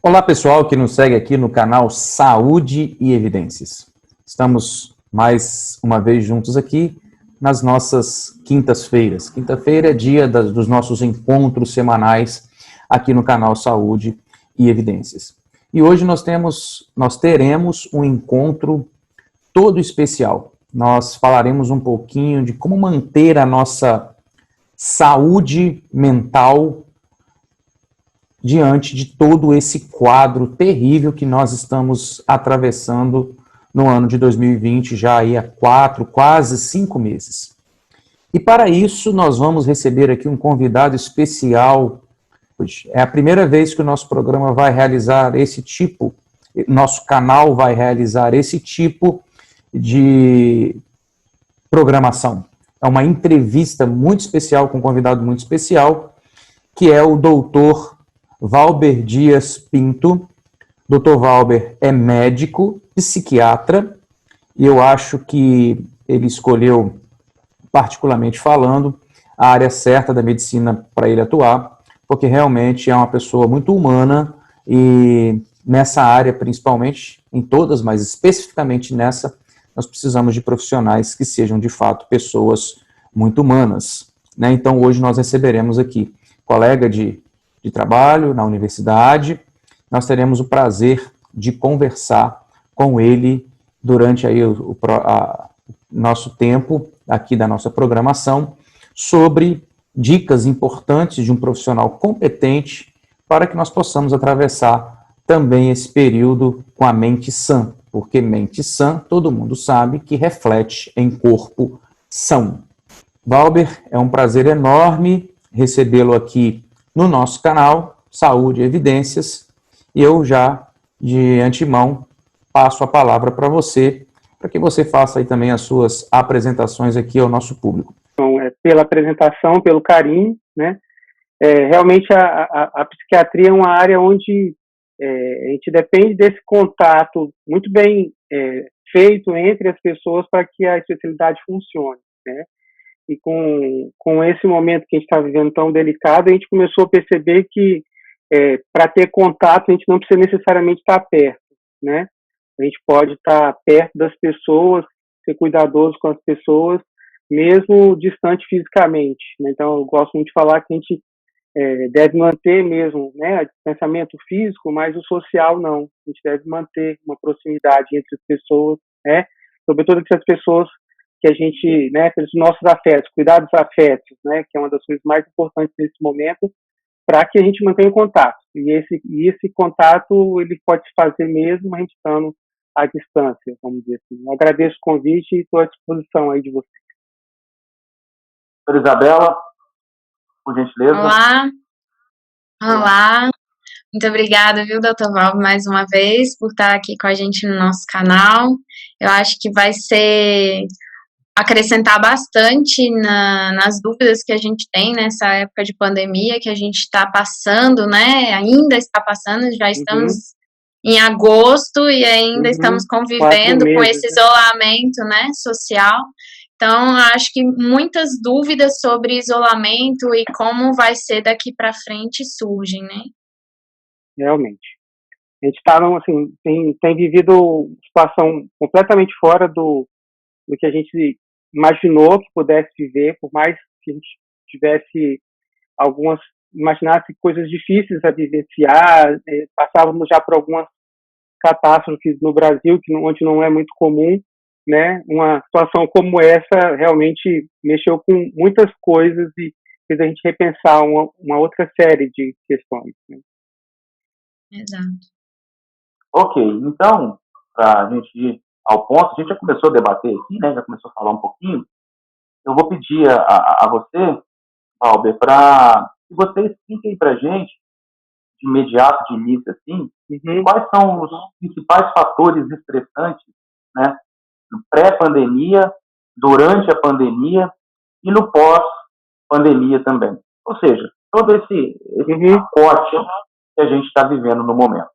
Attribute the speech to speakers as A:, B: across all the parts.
A: Olá, pessoal que nos segue aqui no canal Saúde e Evidências. Estamos mais uma vez juntos aqui nas nossas quintas-feiras. Quinta-feira é dia dos nossos encontros semanais aqui no canal Saúde e Evidências. E hoje nós teremos um encontro todo especial. Nós falaremos um pouquinho de como manter a nossa saúde mental diante de todo esse quadro terrível que nós estamos atravessando no ano de 2020, já aí há quase 5 meses. E para isso nós vamos receber aqui um convidado especial. É a primeira vez que o nosso programa vai realizar nosso canal vai realizar esse tipo de programação. É uma entrevista muito especial com um convidado muito especial, que é o doutor Valber Dias Pinto. Dr. Valber é médico, psiquiatra, e eu acho que ele escolheu, particularmente falando, a área certa da medicina para ele atuar, porque realmente é uma pessoa muito humana e nessa área, principalmente, em todas, mas especificamente nessa, nós precisamos de profissionais que sejam, de fato, pessoas muito humanas, né? Então, hoje nós receberemos aqui colega de trabalho na universidade. Nós teremos o prazer de conversar com ele durante aí o nosso tempo aqui da nossa programação sobre dicas importantes de um profissional competente para que nós possamos atravessar também esse período com a mente sã, porque mente sã, todo mundo sabe que reflete em corpo são. Valber, é um prazer enorme recebê-lo aqui no nosso canal Saúde e Evidências, e eu já, de antemão, passo a palavra para você, para que você faça aí também as suas apresentações aqui ao nosso público.
B: Então, pela apresentação, pelo carinho, né? Realmente a psiquiatria é uma área onde a gente depende desse contato muito bem feito entre as pessoas para que a especialidade funcione, né? E com esse momento que a gente está vivendo tão delicado, a gente começou a perceber que para ter contato a gente não precisa necessariamente estar perto, né? A gente pode estar perto das pessoas, ser cuidadoso com as pessoas, mesmo distante fisicamente, né? Então eu gosto muito de falar que a gente deve manter mesmo, né, o distanciamento físico, mas o social não. A gente deve manter uma proximidade entre as pessoas, né? Sobretudo entre as pessoas que a gente, né, pelos nossos afetos, cuidar dos afetos, né, que é uma das coisas mais importantes nesse momento, para que a gente mantenha o contato. E esse contato, ele pode se fazer mesmo a gente estando à distância, vamos dizer assim. Eu agradeço o convite e estou à disposição aí de vocês.
A: Doutora Isabela, por gentileza.
C: Olá. Muito obrigada, viu, doutor Valber, mais uma vez, por estar aqui com a gente no nosso canal. Eu acho que vai acrescentar bastante nas dúvidas que a gente tem nessa época de pandemia que a gente está passando, né? Ainda está passando, já estamos em agosto e ainda estamos convivendo com esse isolamento, né, social. Então, acho que muitas dúvidas sobre isolamento e como vai ser daqui para frente surgem, né?
B: Realmente. A gente está, assim, tem vivido uma situação completamente fora do que a gente imaginou que pudesse viver, por mais que a gente tivesse imaginasse coisas difíceis a vivenciar, passávamos já por algumas catástrofes no Brasil, onde não é muito comum, né? Uma situação como essa realmente mexeu com muitas coisas e fez a gente repensar uma outra série de questões, né?
C: Exato.
A: Ok, então, para a gente ir ao ponto, a gente já começou a debater aqui, né? Já começou a falar um pouquinho. Eu vou pedir a você, Valber, para que você explique aí para a gente, de imediato, de início, assim, quais são os principais fatores estressantes, né? No pré-pandemia, durante a pandemia e no pós-pandemia também. Ou seja, todo esse pacote que a gente está vivendo no momento.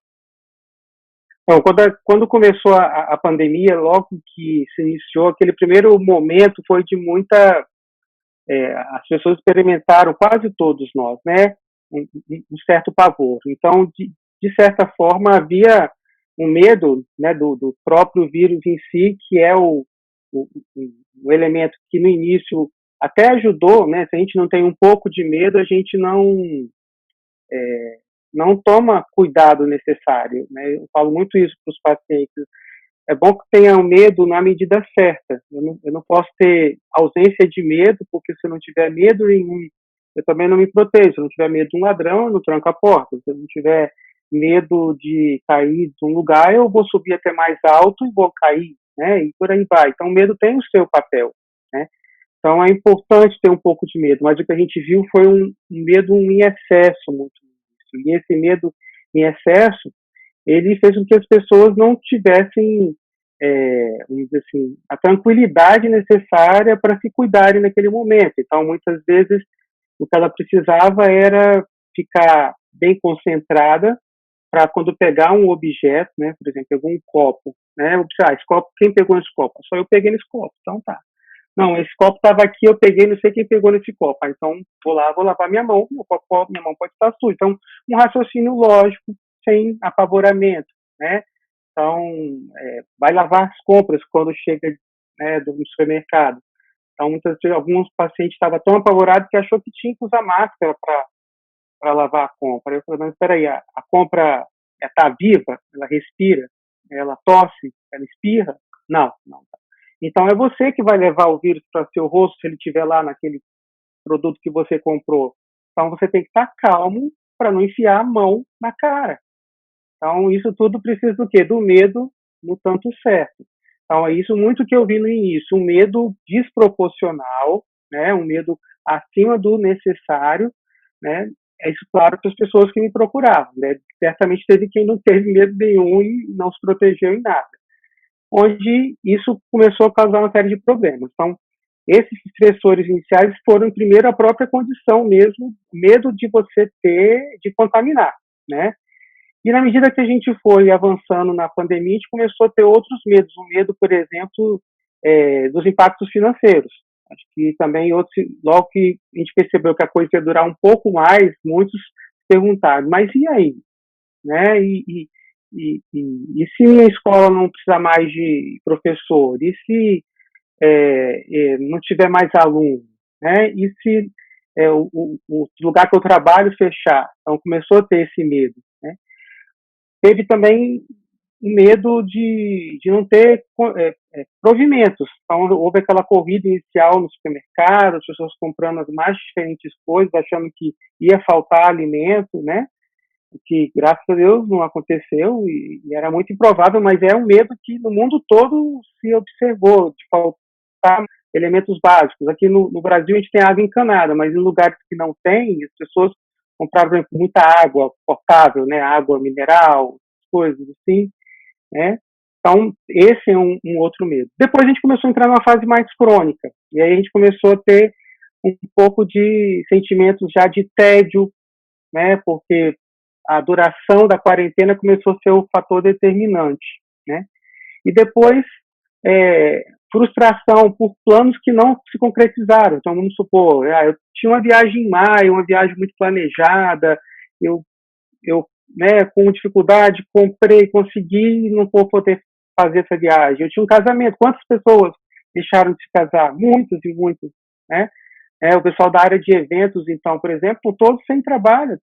B: Então, quando começou a pandemia, logo que se iniciou, aquele primeiro momento foi de muita... as pessoas experimentaram, quase todos nós, né, um certo pavor. Então, de certa forma, havia um medo, né, do próprio vírus em si, que é o elemento que no início até ajudou, né? Se a gente não tem um pouco de medo, a gente não toma cuidado necessário, né? Eu falo muito isso para os pacientes. É bom que tenha o medo na medida certa. Eu não posso ter ausência de medo, porque se eu não tiver medo nenhum, eu também não me protejo. Se eu não tiver medo de um ladrão, eu não tranco a porta. Se eu não tiver medo de cair de um lugar, eu vou subir até mais alto e vou cair, né? E por aí vai. Então, o medo tem o seu papel, né? Então, é importante ter um pouco de medo, mas o que a gente viu foi um medo em excesso, muito. E esse medo em excesso, ele fez com que as pessoas não tivessem, vamos dizer assim, a tranquilidade necessária para se cuidarem naquele momento. Então, muitas vezes, o que ela precisava era ficar bem concentrada para quando pegar um objeto, né, por exemplo, pegou um copo, né, esse copo, quem pegou esse copo? Só eu peguei nesse copo, então tá. Não, esse copo estava aqui, eu peguei, não sei quem pegou nesse copo. Então, vou lavar minha mão, minha mão pode estar suja. Então, um raciocínio lógico, sem apavoramento, né? Então, vai lavar as compras quando chega, né, do supermercado. Então, alguns pacientes estavam tão apavorados que achou que tinha que usar máscara para lavar a compra. Eu falei, mas espera aí, a compra está viva? Ela respira? Ela tosse? Ela espirra? Não. Então, é você que vai levar o vírus para seu rosto se ele estiver lá naquele produto que você comprou. Então, você tem que estar calmo para não enfiar a mão na cara. Então, isso tudo precisa do quê? Do medo no tanto certo. Então, é isso muito que eu vi no início, um medo desproporcional, né? Um medo acima do necessário, né? É isso, claro, para as pessoas que me procuravam, né? Certamente teve quem não teve medo nenhum e não se protegeu em nada. Onde isso começou a causar uma série de problemas. Então, esses estressores iniciais foram, primeiro, a própria condição mesmo, medo de você de contaminar, né? E na medida que a gente foi avançando na pandemia, a gente começou a ter outros medos. O medo, por exemplo, dos impactos financeiros. Acho que também, logo que a gente percebeu que a coisa ia durar um pouco mais, muitos perguntaram, mas e aí? Né? E se a escola não precisar mais de professor? E se não tiver mais aluno? Né? E se o lugar que eu trabalho fechar? Então, começou a ter esse medo. Né? Teve também medo de não ter provimentos. Então, houve aquela corrida inicial no supermercado, as pessoas comprando as mais diferentes coisas, achando que ia faltar alimento, né? Que, graças a Deus, não aconteceu e era muito improvável, mas é um medo que no mundo todo se observou, de faltar elementos básicos. Aqui no Brasil a gente tem água encanada, mas em lugares que não tem, as pessoas compraram, por exemplo, muita água potável, né? Água mineral, coisas assim, né? Então, esse é um outro medo. Depois a gente começou a entrar numa fase mais crônica, e aí a gente começou a ter um pouco de sentimentos já de tédio, né? Porque a duração da quarentena começou a ser o fator determinante, né? E depois, frustração por planos que não se concretizaram. Então, vamos supor, eu tinha uma viagem em maio, uma viagem muito planejada, eu né, com dificuldade, comprei, consegui, não vou poder fazer essa viagem. Eu tinha um casamento. Quantas pessoas deixaram de se casar? Muitos e muitos, né? O pessoal da área de eventos, então, por exemplo, todos sem trabalho,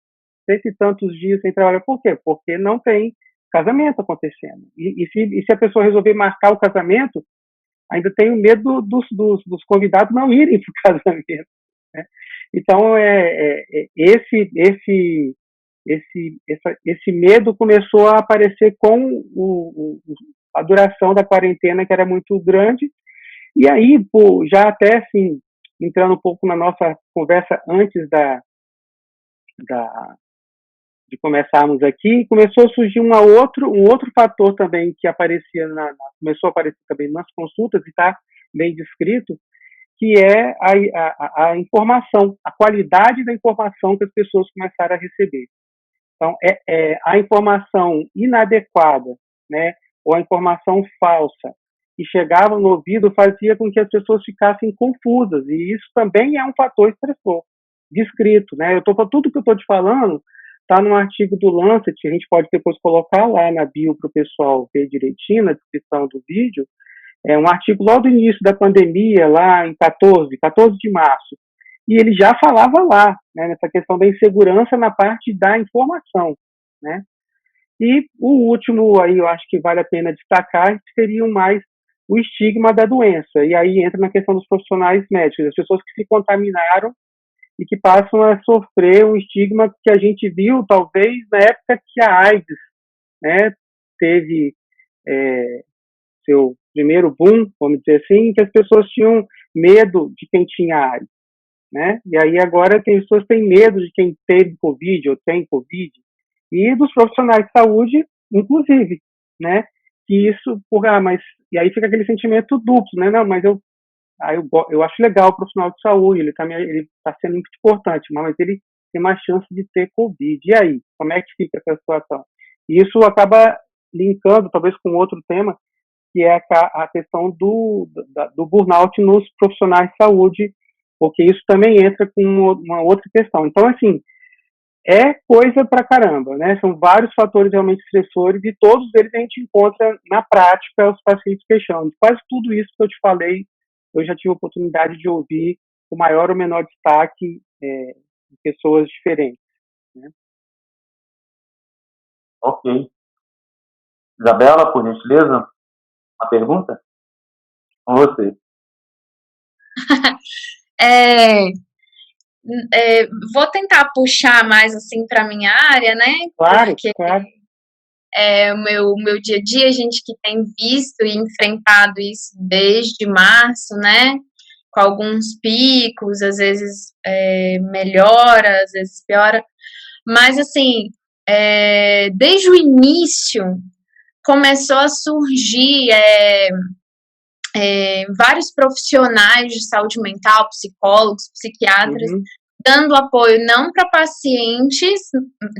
B: 100 e tantos dias sem trabalho. Por quê? Porque não tem casamento acontecendo. E se a pessoa resolver marcar o casamento, ainda tem o medo dos convidados não irem para o casamento, né? Então, esse medo começou a aparecer com a duração da quarentena, que era muito grande. E aí, já até assim, entrando um pouco na nossa conversa antes de começarmos aqui, começou a surgir um outro fator também que aparecia começou a aparecer também nas consultas, e está bem descrito, que é a informação, a qualidade da informação que as pessoas começaram a receber. Então, a informação inadequada, né, ou a informação falsa que chegava no ouvido fazia com que as pessoas ficassem confusas, e isso também é um fator estressor, descrito, né? Tudo que eu estou te falando está num artigo do Lancet, a gente pode depois colocar lá na bio para o pessoal ver direitinho, na descrição do vídeo, é um artigo lá do início da pandemia, lá em 14 de março, e ele já falava lá, né, nessa questão da insegurança na parte da informação, né? E o último aí, eu acho que vale a pena destacar, seria mais o estigma da doença, e aí entra na questão dos profissionais médicos, as pessoas que se contaminaram e que passam a sofrer um estigma que a gente viu, talvez, na época que a AIDS, né, teve seu primeiro boom, vamos dizer assim, que as pessoas tinham medo de quem tinha AIDS, né? E aí agora as pessoas têm medo de quem teve Covid ou tem Covid, e dos profissionais de saúde, inclusive, né? Que isso, mas e aí fica aquele sentimento duplo, né? Não, mas eu acho legal o profissional de saúde, ele tá sendo muito importante, mas ele tem mais chance de ter Covid. E aí, como é que fica essa situação? E isso acaba linkando, talvez, com outro tema, que é a questão do burnout nos profissionais de saúde, porque isso também entra com uma outra questão. Então, assim, é coisa pra caramba, né? São vários fatores realmente estressores e todos eles a gente encontra na prática os pacientes queixando. Quase tudo isso que eu te falei, eu já tive a oportunidade de ouvir com maior ou menor destaque de pessoas diferentes, né?
D: Ok. Isabela, por gentileza, uma pergunta? Com você.
C: Vou tentar puxar mais assim para minha área, né?
B: Claro,
C: porque
B: claro.
C: O meu dia a dia, a gente que tem visto e enfrentado isso desde março, né? Com alguns picos, às vezes melhora, às vezes piora. Mas, assim, desde o início, começou a surgir vários profissionais de saúde mental, psicólogos, psiquiatras, dando apoio não para pacientes,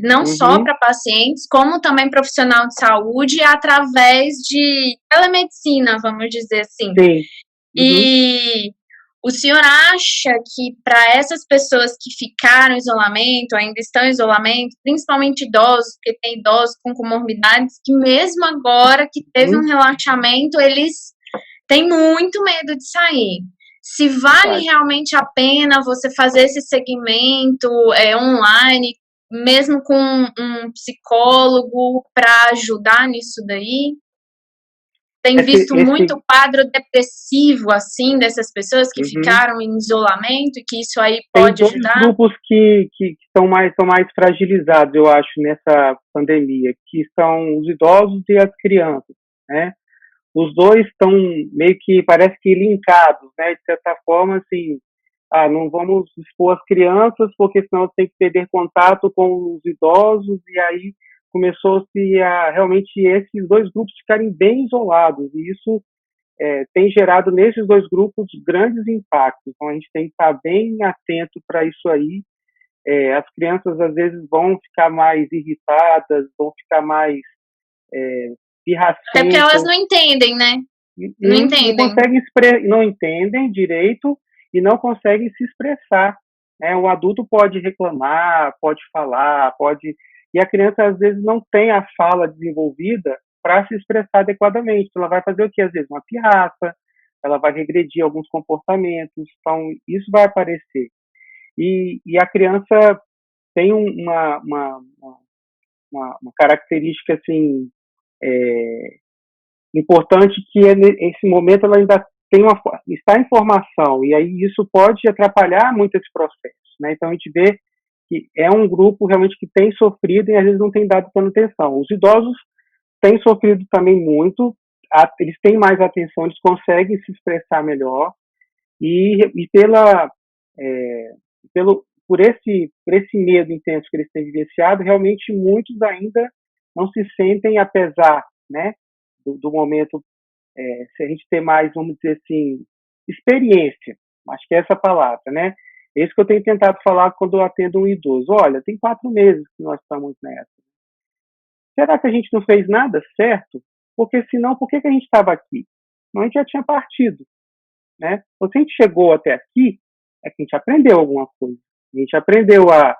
C: não só para pacientes, como também profissional de saúde, através de telemedicina, vamos dizer assim.
B: Sim.
C: E o senhor acha que para essas pessoas que ficaram em isolamento, ainda estão em isolamento, principalmente idosos, porque tem idosos com comorbidades, que mesmo agora que teve um relaxamento, eles têm muito medo de sair? Se vale realmente a pena você fazer esse segmento online, mesmo com um psicólogo, para ajudar nisso daí? Tem visto muito quadro depressivo, assim, dessas pessoas que ficaram em isolamento e que isso aí pode ajudar?
B: Tem dois grupos que estão mais fragilizados, eu acho, nessa pandemia, que são os idosos e as crianças, né? Os dois estão meio que, parece que linkados, né? De certa forma, assim, não vamos expor as crianças, porque senão tem que perder contato com os idosos, e aí começou-se a realmente esses dois grupos ficarem bem isolados, e isso tem gerado nesses dois grupos grandes impactos. Então a gente tem que estar bem atento para isso aí. As crianças às vezes vão ficar mais irritadas, vão ficar mais pirracentas.
C: Até porque elas não entendem, né? Não entendem.
B: Não entendem direito e não conseguem se expressar. O adulto pode reclamar, pode falar, e a criança às vezes não tem a fala desenvolvida para se expressar adequadamente. Ela vai fazer o quê? Às vezes uma pirraça, ela vai regredir alguns comportamentos, então isso vai aparecer. E a criança tem uma característica assim importante, que nesse momento ela ainda está em formação, e aí isso pode atrapalhar muito esse processo, né? Então a gente vê que é um grupo realmente que tem sofrido e às vezes não tem dado tanta atenção. Os idosos têm sofrido também muito, eles têm mais atenção, eles conseguem se expressar melhor, e por esse medo intenso que eles têm vivenciado, realmente muitos ainda não se sentem, apesar, né, do momento, se a gente ter mais, vamos dizer assim, experiência, acho que é essa a palavra, né? É isso que eu tenho tentado falar quando eu atendo um idoso. Olha, tem 4 meses que nós estamos nessa. Será que a gente não fez nada certo? Porque senão, por que a gente estava aqui? Senão a gente já tinha partido, né? Então, se a gente chegou até aqui, é que a gente aprendeu alguma coisa. A gente aprendeu a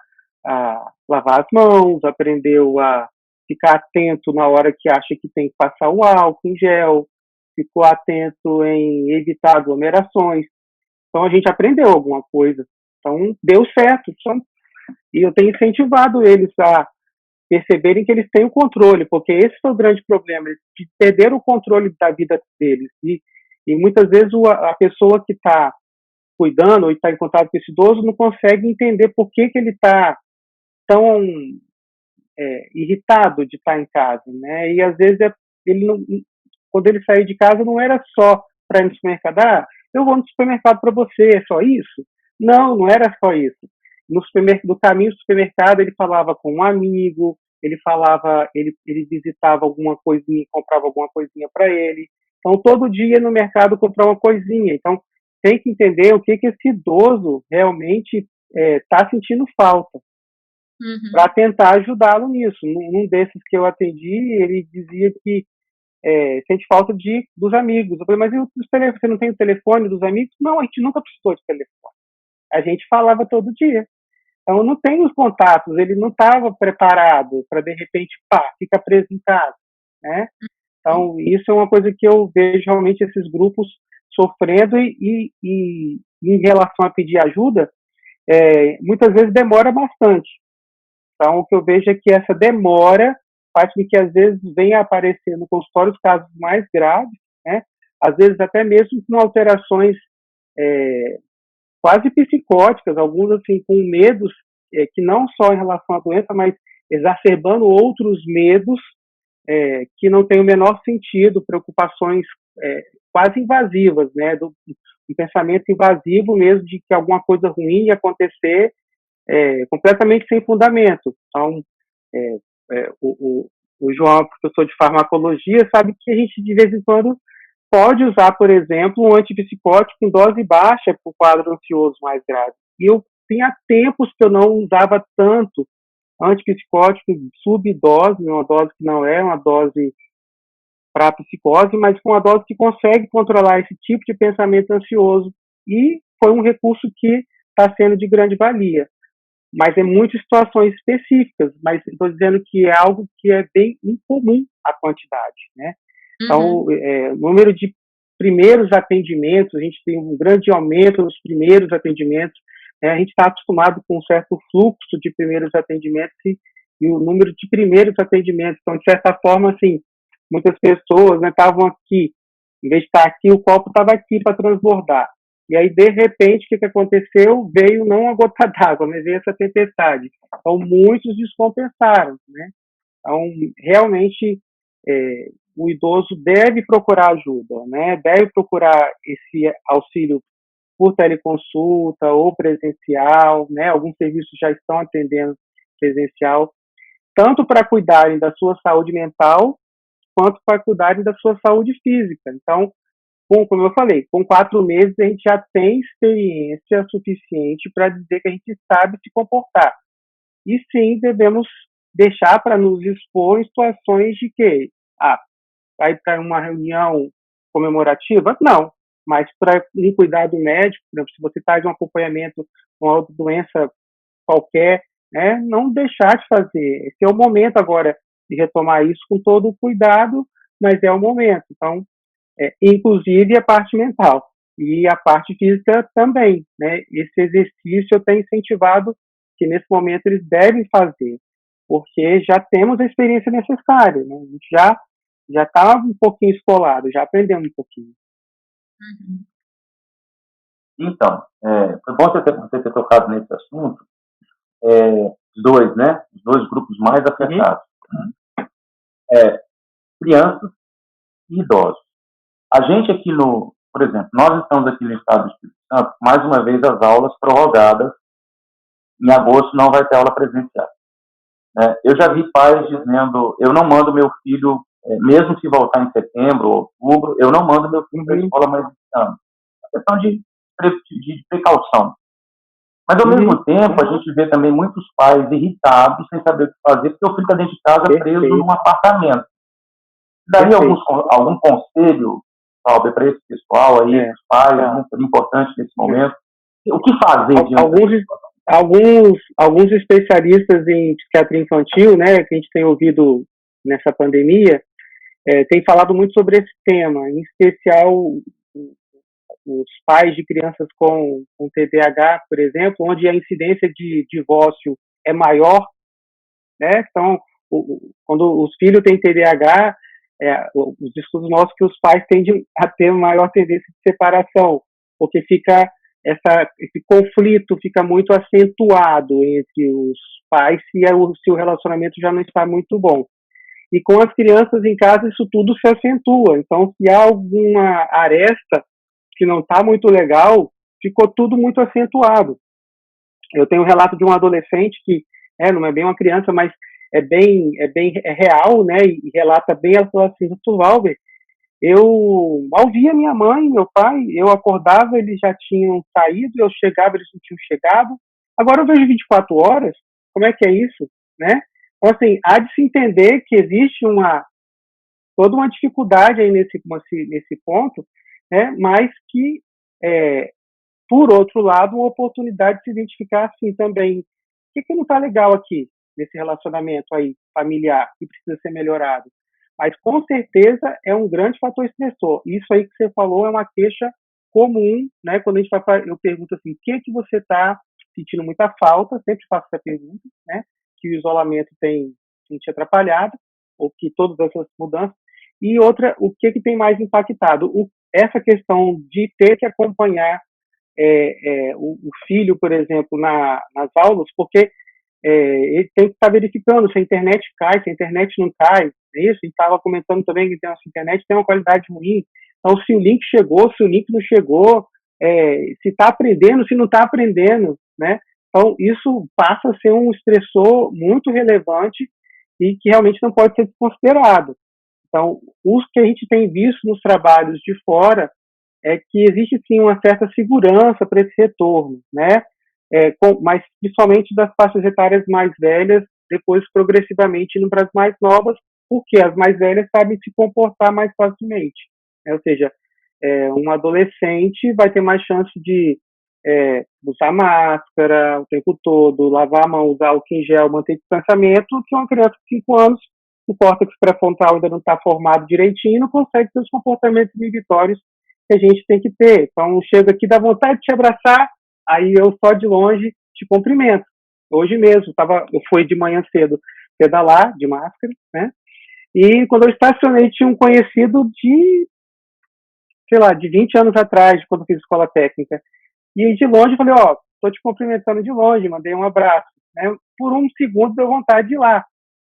B: a lavar as mãos, aprendeu a ficar atento na hora que acha que tem que passar o álcool em gel, ficou atento em evitar aglomerações. Então a gente aprendeu alguma coisa. Então deu certo. E eu tenho incentivado eles a perceberem que eles têm o controle, porque esse foi o grande problema, eles perderam o controle da vida deles. E muitas vezes a pessoa que está cuidando ou está em contato com esse idoso não consegue entender por que ele está tão irritado de estar em casa, né? E às vezes ele não, quando ele saiu de casa não era só para ir no supermercado. Eu vou no supermercado para você, é só isso? Não, não era só isso. No caminho do supermercado ele falava com um amigo, ele visitava alguma coisinha, comprava alguma coisinha para ele. Então todo dia no mercado comprar uma coisinha. Então tem que entender o que esse idoso realmente está sentindo falta, para tentar ajudá-lo nisso. Num desses que eu atendi, ele dizia que sente falta dos amigos. Eu falei, mas você não tem o telefone dos amigos? Não, a gente nunca precisou de telefone. A gente falava todo dia. Então, não tem os contatos, ele não estava preparado para, de repente, fica preso em casa, né? Então, isso é uma coisa que eu vejo realmente esses grupos sofrendo e em relação a pedir ajuda, muitas vezes demora bastante. Então, o que eu vejo é que essa demora faz com que, às vezes, venha aparecer no consultório os casos mais graves, né? Às vezes até mesmo com alterações quase psicóticas, alguns assim com medos que não só em relação à doença, mas exacerbando outros medos que não têm o menor sentido, preocupações quase invasivas, né, do pensamento invasivo mesmo de que alguma coisa ruim ia acontecer, completamente sem fundamento. Então, o João, professor de farmacologia, sabe que a gente de vez em quando pode usar, por exemplo, um antipsicótico em dose baixa para o quadro ansioso mais grave. E eu tinha tempos que eu não usava tanto antipsicótico em subdose, uma dose que não é uma dose para psicose, mas com uma dose que consegue controlar esse tipo de pensamento ansioso. E foi um recurso que está sendo de grande valia. Mas muitas situações específicas, mas estou dizendo que é algo que é bem incomum a quantidade, né? Então, o número de primeiros atendimentos, a gente tem um grande aumento nos primeiros atendimentos, né? A gente está acostumado com um certo fluxo de primeiros atendimentos e o número de primeiros atendimentos. Então, de certa forma, assim, muitas pessoas estavam aqui, em vez de estar aqui, o copo estava aqui para transbordar. E aí, de repente, o que aconteceu? Veio não uma gota d'água, mas veio essa tempestade. Então, muitos descompensaram, né? Então, realmente, o idoso deve procurar ajuda, né? Deve procurar esse auxílio por teleconsulta ou presencial, né? Alguns serviços já estão atendendo presencial, tanto para cuidarem da sua saúde mental, quanto para cuidarem da sua saúde física. Então, como eu falei, com 4 meses a gente já tem experiência suficiente para dizer que a gente sabe se comportar. E sim, devemos deixar para nos expor em situações de que, vai para uma reunião comemorativa? Não, mas para um cuidado médico, por exemplo, se você está de um acompanhamento com outra doença qualquer, né, não deixar de fazer. Esse é o momento agora de retomar isso com todo o cuidado, mas é o momento. Então, inclusive a parte mental e a parte física também, né? Esse exercício eu tenho incentivado que nesse momento eles devem fazer, porque já temos a experiência necessária, né? A gente já está um pouquinho escolado, já aprendemos um pouquinho.
D: Então, foi bom você ter tocado nesse assunto. Os dois grupos mais afetados. Crianças e idosos. A gente aqui por exemplo, nós estamos aqui no estado do Espírito Santo, mais uma vez as aulas prorrogadas, em agosto não vai ter aula presencial. Eu já vi pais dizendo, eu não mando meu filho, mesmo se voltar em setembro ou outubro, eu não mando meu filho para a escola mais esse ano. É questão de precaução. Mas, ao mesmo tempo, a gente vê também muitos pais irritados, sem saber o que fazer, porque o filho está dentro de casa preso num apartamento. Daria algum conselho, Sauber, para esse pessoal aí, os pais, muito importante nesse momento? O que fazer diante disso?
B: alguns especialistas em psiquiatria infantil, né, que a gente tem ouvido nessa pandemia, têm falado muito sobre esse tema, em especial os pais de crianças com TDAH, por exemplo, onde a incidência de divórcio é maior, né? Então, quando os filhos têm TDAH, os estudos mostram que os pais tendem a ter maior tendência de separação, porque fica esse conflito fica muito acentuado entre os pais se o relacionamento já não está muito bom. E com as crianças em casa, isso tudo se acentua. Então, se há alguma aresta que não está muito legal, ficou tudo muito acentuado. Eu tenho um relato de um adolescente que não é bem uma criança, mas é real, né? E relata bem, ela falou assim: Dr. Valber, eu mal via minha mãe, meu pai, eu acordava, eles já tinham saído, eu chegava, eles não tinham chegado. Agora eu vejo 24 horas, como é que é isso, né? Então, assim, há de se entender que existe toda uma dificuldade aí nesse ponto, né? Mas que, por outro lado, uma oportunidade de se identificar assim também. O que não está legal aqui, nesse relacionamento aí familiar, que precisa ser melhorado? Mas, com certeza, é um grande fator estressor. Isso aí que você falou é uma queixa comum, né? Quando a gente eu pergunto assim, o que você está sentindo muita falta? Sempre faço essa pergunta, né? Que o isolamento tem te atrapalhado, ou que todas essas mudanças. E outra, o que tem mais impactado? Essa questão de ter que acompanhar o filho, por exemplo, nas aulas, porque ele tem que estar verificando se a internet cai, se a internet não cai. É isso, a gente estava comentando também que a nossa internet tem uma qualidade ruim. Então, se o link chegou, se o link não chegou, se está aprendendo, se não está aprendendo, né? Então, isso passa a ser um estressor muito relevante e que realmente não pode ser desconsiderado. Então, o que a gente tem visto nos trabalhos de fora é que existe, sim, uma certa segurança para esse retorno, né? Mas principalmente das faixas etárias mais velhas, depois progressivamente indo para as mais novas, porque as mais velhas sabem se comportar mais facilmente, né? Ou seja, um adolescente vai ter mais chance de usar máscara o tempo todo, lavar a mão, usar álcool em gel, manter distanciamento, que uma criança de 5 anos, o córtex pré-frontal ainda não está formado direitinho, não consegue ter os comportamentos inibitórios que a gente tem que ter. Então, chega aqui, dá vontade de te abraçar, aí eu só de longe te cumprimento. Hoje mesmo, eu fui de manhã cedo pedalar, de máscara, né? E quando eu estacionei, tinha um conhecido de 20 anos atrás, quando eu fiz escola técnica. E de longe, eu falei, tô te cumprimentando de longe, mandei um abraço, né? Por um segundo deu vontade de ir lá.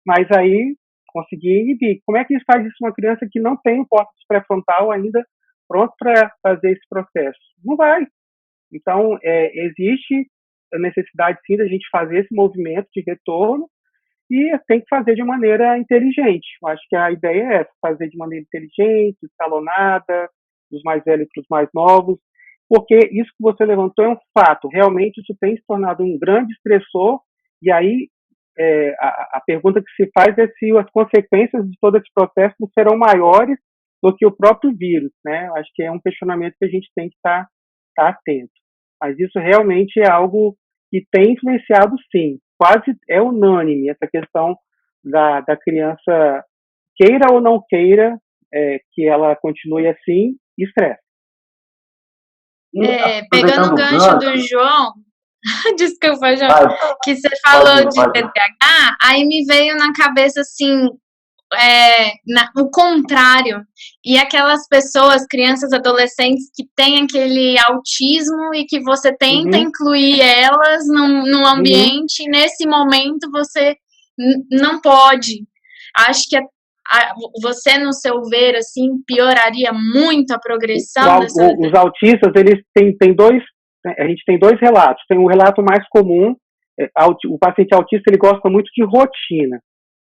B: Mas aí, consegui inibir. Como é que faz isso uma criança que não tem o córtex pré-frontal ainda pronto para fazer esse processo? Não vai. Então, existe a necessidade, sim, da gente fazer esse movimento de retorno e tem que fazer de maneira inteligente. Eu acho que a ideia é essa, fazer de maneira inteligente, escalonada, dos mais velhos para os mais novos, porque isso que você levantou é um fato. Realmente, isso tem se tornado um grande estressor, e aí a pergunta que se faz é se as consequências de todo esse processo não serão maiores do que o próprio vírus, né? Eu acho que é um questionamento que a gente tem que estar atento. Mas isso realmente é algo que tem influenciado, sim. Quase é unânime essa questão da criança, queira ou não queira, que ela continue assim, estresse.
C: Pegando o gancho do João, desculpa, João, que você falou de TDAH, aí me veio na cabeça, assim, o contrário, e aquelas pessoas, crianças, adolescentes que têm aquele autismo e que você tenta incluir elas num ambiente, e nesse momento você não pode. Acho que você, no seu ver, assim, pioraria muito a progressão dessa...
B: Os autistas, eles têm dois, a gente tem dois relatos. Tem um relato mais comum, o paciente autista, ele gosta muito de rotina.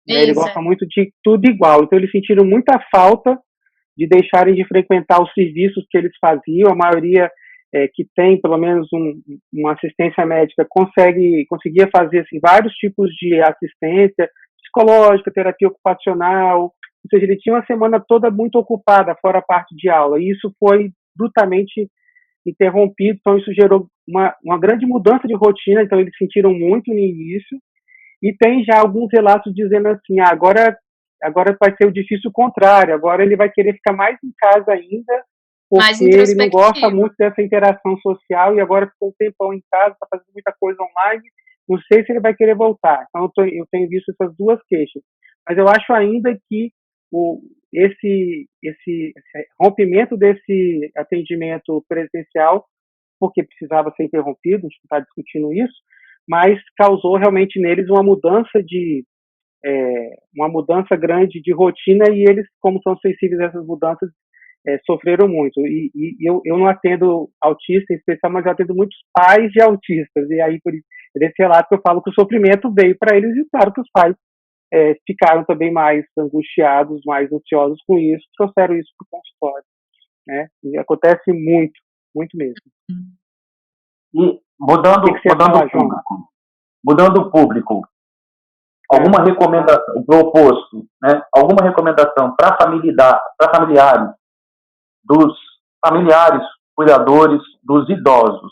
B: Ele gosta muito de tudo igual. Então, eles sentiram muita falta de deixarem de frequentar os serviços que eles faziam. A maioria que tem, pelo menos, uma assistência médica conseguia fazer assim, vários tipos de assistência psicológica, terapia ocupacional. Ou seja, ele tinha uma semana toda muito ocupada, fora a parte de aula. E isso foi brutalmente interrompido. Então, isso gerou uma grande mudança de rotina, então eles sentiram muito no início, e tem já alguns relatos dizendo assim, agora vai ser o difícil contrário, agora ele vai querer ficar mais em casa ainda,
C: Mais
B: porque ele não gosta
C: introspectivo.
B: muito dessa interação social e agora ficou um tempão em casa, está fazendo muita coisa online, não sei se ele vai querer voltar. Então eu tenho visto essas duas queixas. Mas eu acho ainda que esse rompimento desse atendimento presencial, porque precisava ser interrompido, a gente não está discutindo isso, mas causou realmente neles uma mudança grande de rotina, e eles, como são sensíveis a essas mudanças, sofreram muito. E eu não atendo autista em especial, mas eu atendo muitos pais de autistas, e aí por isso, nesse relato que eu falo que o sofrimento veio para eles, e claro que os pais ficaram também mais angustiados, mais ansiosos com isso, trouxeram isso para o consultório, né? E acontece muito, muito mesmo.
D: E mudando o público, alguma recomendação, o oposto, né? Alguma recomendação para familiares, dos familiares, cuidadores, dos idosos,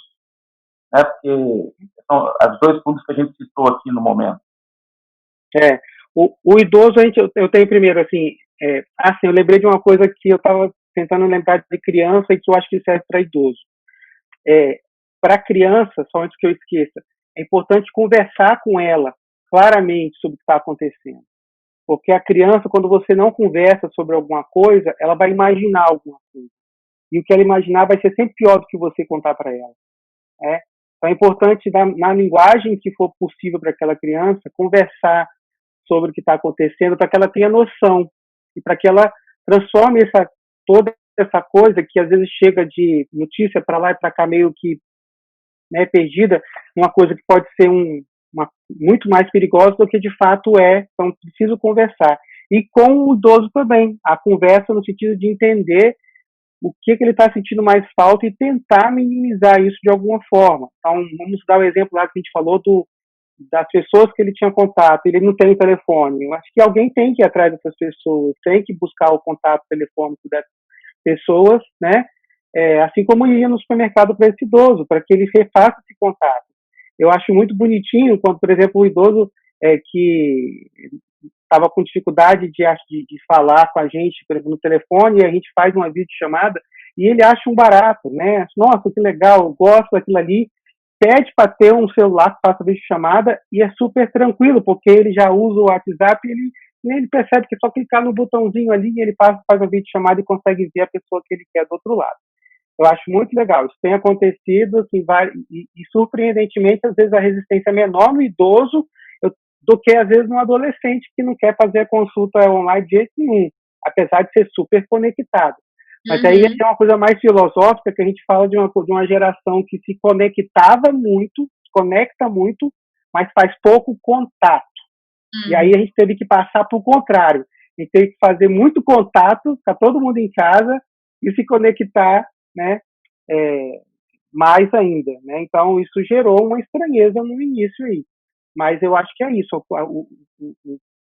D: né? Porque são os dois pontos que a gente citou aqui no momento.
B: O idoso, eu tenho primeiro, assim, eu lembrei de uma coisa que eu estava tentando lembrar de criança e que eu acho que serve para idoso. Para criança, só antes que eu esqueça, é importante conversar com ela claramente sobre o que está acontecendo. Porque a criança, quando você não conversa sobre alguma coisa, ela vai imaginar alguma coisa. E o que ela imaginar vai ser sempre pior do que você contar para ela. Então é importante, na linguagem que for possível para aquela criança, conversar sobre o que está acontecendo, para que ela tenha noção e para que ela transforme toda essa coisa que às vezes chega de notícia para lá e para cá meio que, né, perdida, uma coisa que pode ser muito mais perigosa do que de fato é. Então preciso conversar. E com o idoso também, a conversa no sentido de entender o que ele está sentindo mais falta e tentar minimizar isso de alguma forma. Então vamos dar o exemplo lá que a gente falou das pessoas que ele tinha contato, ele não tem telefone. Eu acho que alguém tem que ir atrás dessas pessoas, tem que buscar o contato telefônico dessas pessoas, né? Assim como ia no supermercado para esse idoso, para que ele refaça esse contato. Eu acho muito bonitinho quando, por exemplo, o idoso que estava com dificuldade de falar com a gente, por exemplo, no telefone, e a gente faz uma videochamada, e ele acha um barato, né? Nossa, que legal, eu gosto daquilo ali, pede para ter um celular que faça videochamada e é super tranquilo, porque ele já usa o WhatsApp e ele percebe que é só clicar no botãozinho ali e ele faz uma videochamada e consegue ver a pessoa que ele quer do outro lado. Eu acho muito legal. Isso tem acontecido, assim, e surpreendentemente, às vezes a resistência é menor no idoso do que, às vezes, no adolescente que não quer fazer a consulta online de jeito nenhum, apesar de ser super conectado. Mas aí é uma coisa mais filosófica, que a gente fala de uma geração que se conectava muito, se conecta muito, mas faz pouco contato. E aí a gente teve que passar para o contrário. A gente teve que fazer muito contato, ficar todo mundo em casa e se conectar, né, mais ainda. Né? Então isso gerou uma estranheza no início aí. Mas eu acho que é isso. O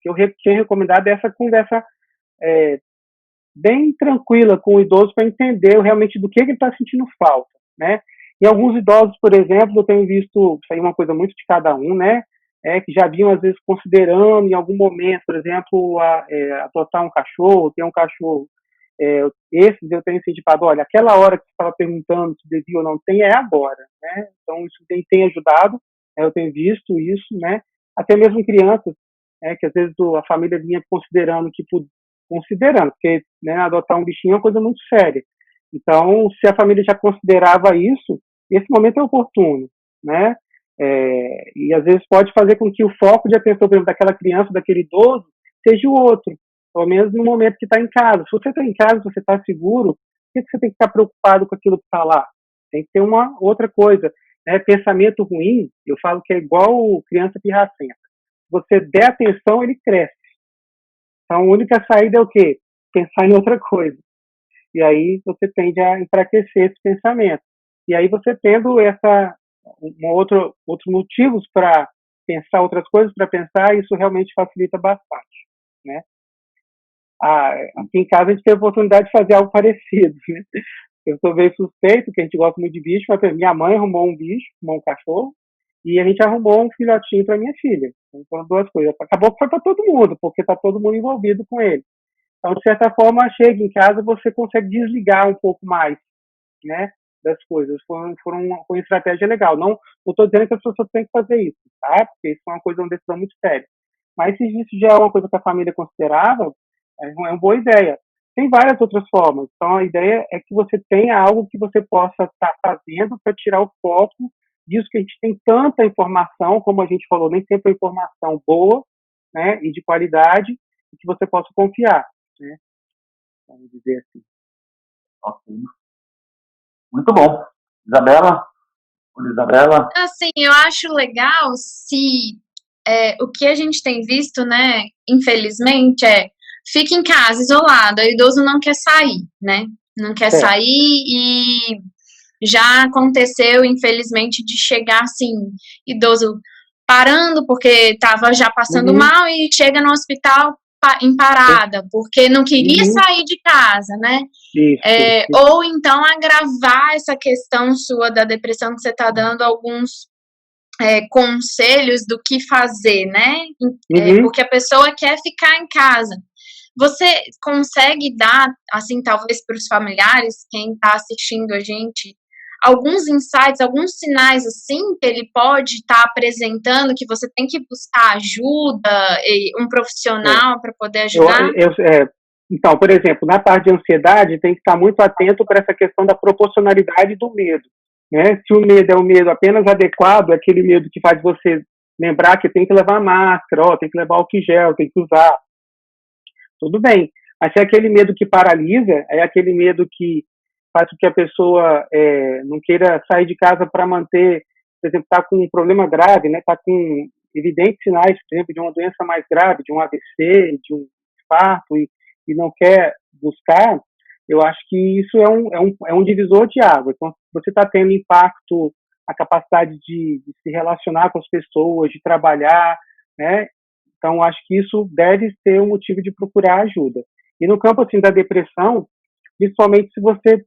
B: que eu tinha recomendado é essa conversa bem tranquila com o idoso para entender realmente do que ele está sentindo falta, né? Em alguns idosos, por exemplo, eu tenho visto, isso aí é uma coisa muito de cada um, né? Que já vinham, às vezes, considerando em algum momento, por exemplo, adotar um cachorro, ter um cachorro. Esses eu tenho incentivado, olha, aquela hora que você estava perguntando se devia ou não tem, é agora, né? Então, isso tem ajudado, eu tenho visto isso, né? Até mesmo crianças, que às vezes a família vinha considerando, porque, né, adotar um bichinho é uma coisa muito séria. Então, se a família já considerava isso, esse momento é oportuno, né? E às vezes pode fazer com que o foco de atenção, por exemplo, daquela criança, daquele idoso, seja o outro, pelo menos no momento que está em casa. Se você está em casa, se você está seguro, por que você tem que ficar preocupado com aquilo que está lá? Tem que ter uma outra coisa. Pensamento ruim, eu falo que é igual criança pirracenta. Se você der atenção, ele cresce. Então, a única saída é o quê? Pensar em outra coisa. E aí você tende a enfraquecer esse pensamento. E aí você tendo outros motivos para pensar, outras coisas para pensar, isso realmente facilita bastante, né? Aqui em casa a gente tem a oportunidade de fazer algo parecido, né? Eu sou meio suspeito, que a gente gosta muito de bicho, mas minha mãe arrumou um bicho, arrumou um cachorro, e a gente arrumou um filhotinho para minha filha. Então, foram duas coisas. Acabou que foi para todo mundo, porque está todo mundo envolvido com ele. Então, de certa forma, chega em casa, você consegue desligar um pouco mais, né, das coisas. Foi uma estratégia legal. Não estou dizendo que as pessoas têm que fazer isso, tá? Porque isso é uma coisa, uma decisão muito séria. Mas se isso já é uma coisa que a família considerava, é uma boa ideia. Tem várias outras formas. Então, a ideia é que você tenha algo que você possa estar fazendo para tirar o foco disso que a gente tem tanta informação, como a gente falou, nem sempre é informação boa, né, e de qualidade, e que você possa confiar, né? Vamos dizer assim.
D: Ok. Muito bom. Isabela? Isabela?
C: Assim, eu acho legal se o que a gente tem visto, né, infelizmente, fica em casa, isolado. O idoso não quer sair, né? Não quer sair e já aconteceu, infelizmente, de chegar, assim, idoso parando porque estava já passando mal e chega no hospital em parada, porque não queria sair de casa, né?
B: Isso.
C: Ou então agravar essa questão sua da depressão, que você está dando alguns conselhos do que fazer, né? Porque a pessoa quer ficar em casa. Você consegue dar, assim, talvez para os familiares, quem está assistindo a gente, alguns insights, alguns sinais, assim, que ele pode estar apresentando, que você tem que buscar ajuda, um profissional para poder ajudar?
B: Então, por exemplo, na parte de ansiedade, tem que estar muito atento para essa questão da proporcionalidade do medo, né? Se o medo é um medo apenas adequado, é aquele medo que faz você lembrar que tem que levar máscara, tem que levar álcool gel, tem que usar, tudo bem. Mas se é aquele medo que paralisa, é aquele medo que faz com que a pessoa não queira sair de casa para manter, por exemplo, está com um problema grave, né? Está com evidentes sinais, por exemplo, de uma doença mais grave, de um AVC, de um infarto, e não quer buscar, eu acho que isso é um divisor de água. Então, você está tendo impacto, a capacidade de se relacionar com as pessoas, de trabalhar, né? Então, acho que isso deve ser um motivo de procurar ajuda. E no campo assim da depressão, principalmente se você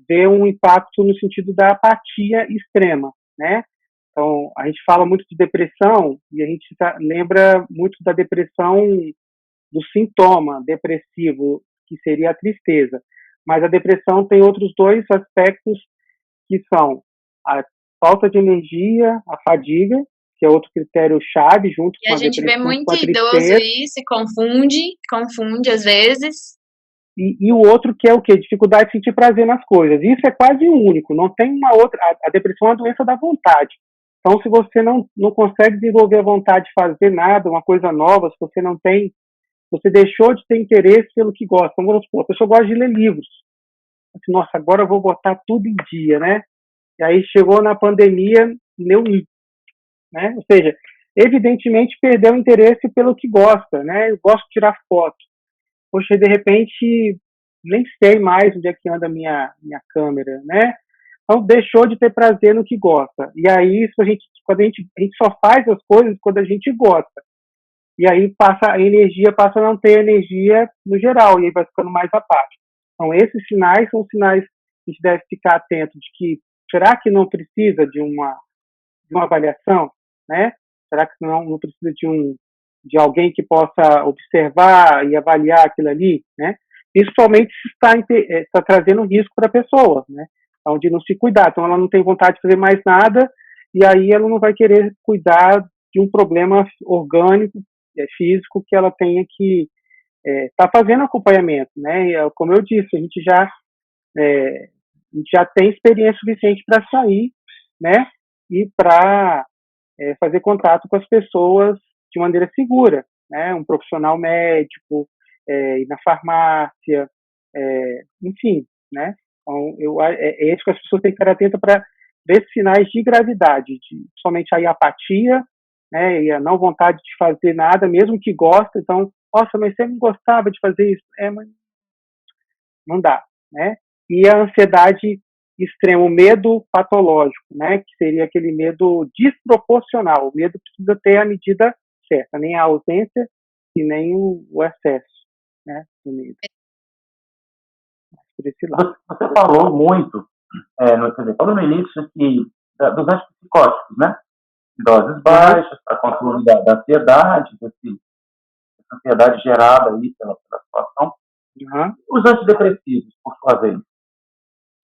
B: vê um impacto no sentido da apatia extrema, né? Então, a gente fala muito de depressão e a gente lembra muito da depressão, do sintoma depressivo, que seria a tristeza. Mas a depressão tem outros dois aspectos, que são a falta de energia, a fadiga, que é outro critério chave, junto com a depressão.
C: E a gente vê muito idoso isso, confunde às vezes.
B: E o outro que é o quê? Dificuldade de sentir prazer nas coisas. Isso é quase único, não tem uma outra. A depressão é uma doença da vontade. Então, se você não consegue desenvolver a vontade de fazer nada, uma coisa nova, se você não tem, você deixou de ter interesse pelo que gosta. Então, vamos supor, a pessoa gosta de ler livros. Assim, nossa, agora eu vou botar tudo em dia, né? E aí chegou na pandemia, leu um, né? Ou seja, evidentemente perdeu o interesse pelo que gosta, né? Eu gosto de tirar foto. Poxa, de repente, nem sei mais onde é que anda a minha câmera, né? Então, deixou de ter prazer no que gosta. E aí, quando a gente só faz as coisas quando a gente gosta. E aí, a energia passa a não ter energia no geral, e aí vai ficando mais apático. Então, esses sinais são sinais que a gente deve ficar atento de que, será que não precisa de uma avaliação, né? Será que não precisa de alguém que possa observar e avaliar aquilo ali, né? Principalmente se está trazendo risco para a pessoa, né? Onde não se cuidar. Então, ela não tem vontade de fazer mais nada e aí ela não vai querer cuidar de um problema orgânico, físico, que ela tenha que estar fazendo acompanhamento, né? E, como eu disse, a gente já tem experiência suficiente para sair, né? E para fazer contato com as pessoas de maneira segura, né? Um profissional médico, ir na farmácia, enfim, né? Então, é isso que as pessoas têm que estar atentas para ver sinais de gravidade, somente a apatia, né? E a não vontade de fazer nada, mesmo que gosta. Então, nossa, mas você não gostava de fazer isso? Mas não dá, né? E a ansiedade extrema, o medo patológico, né? Que seria aquele medo desproporcional. O medo precisa ter a medida certa, nem a ausência e nem o excesso, né? Do medo. por esse lado.
D: Você falou muito, falou no início dos antipsicóticos, né? Doses baixas para controle da ansiedade, dessa ansiedade gerada aí pela situação. Os antidepressivos, por sua vez,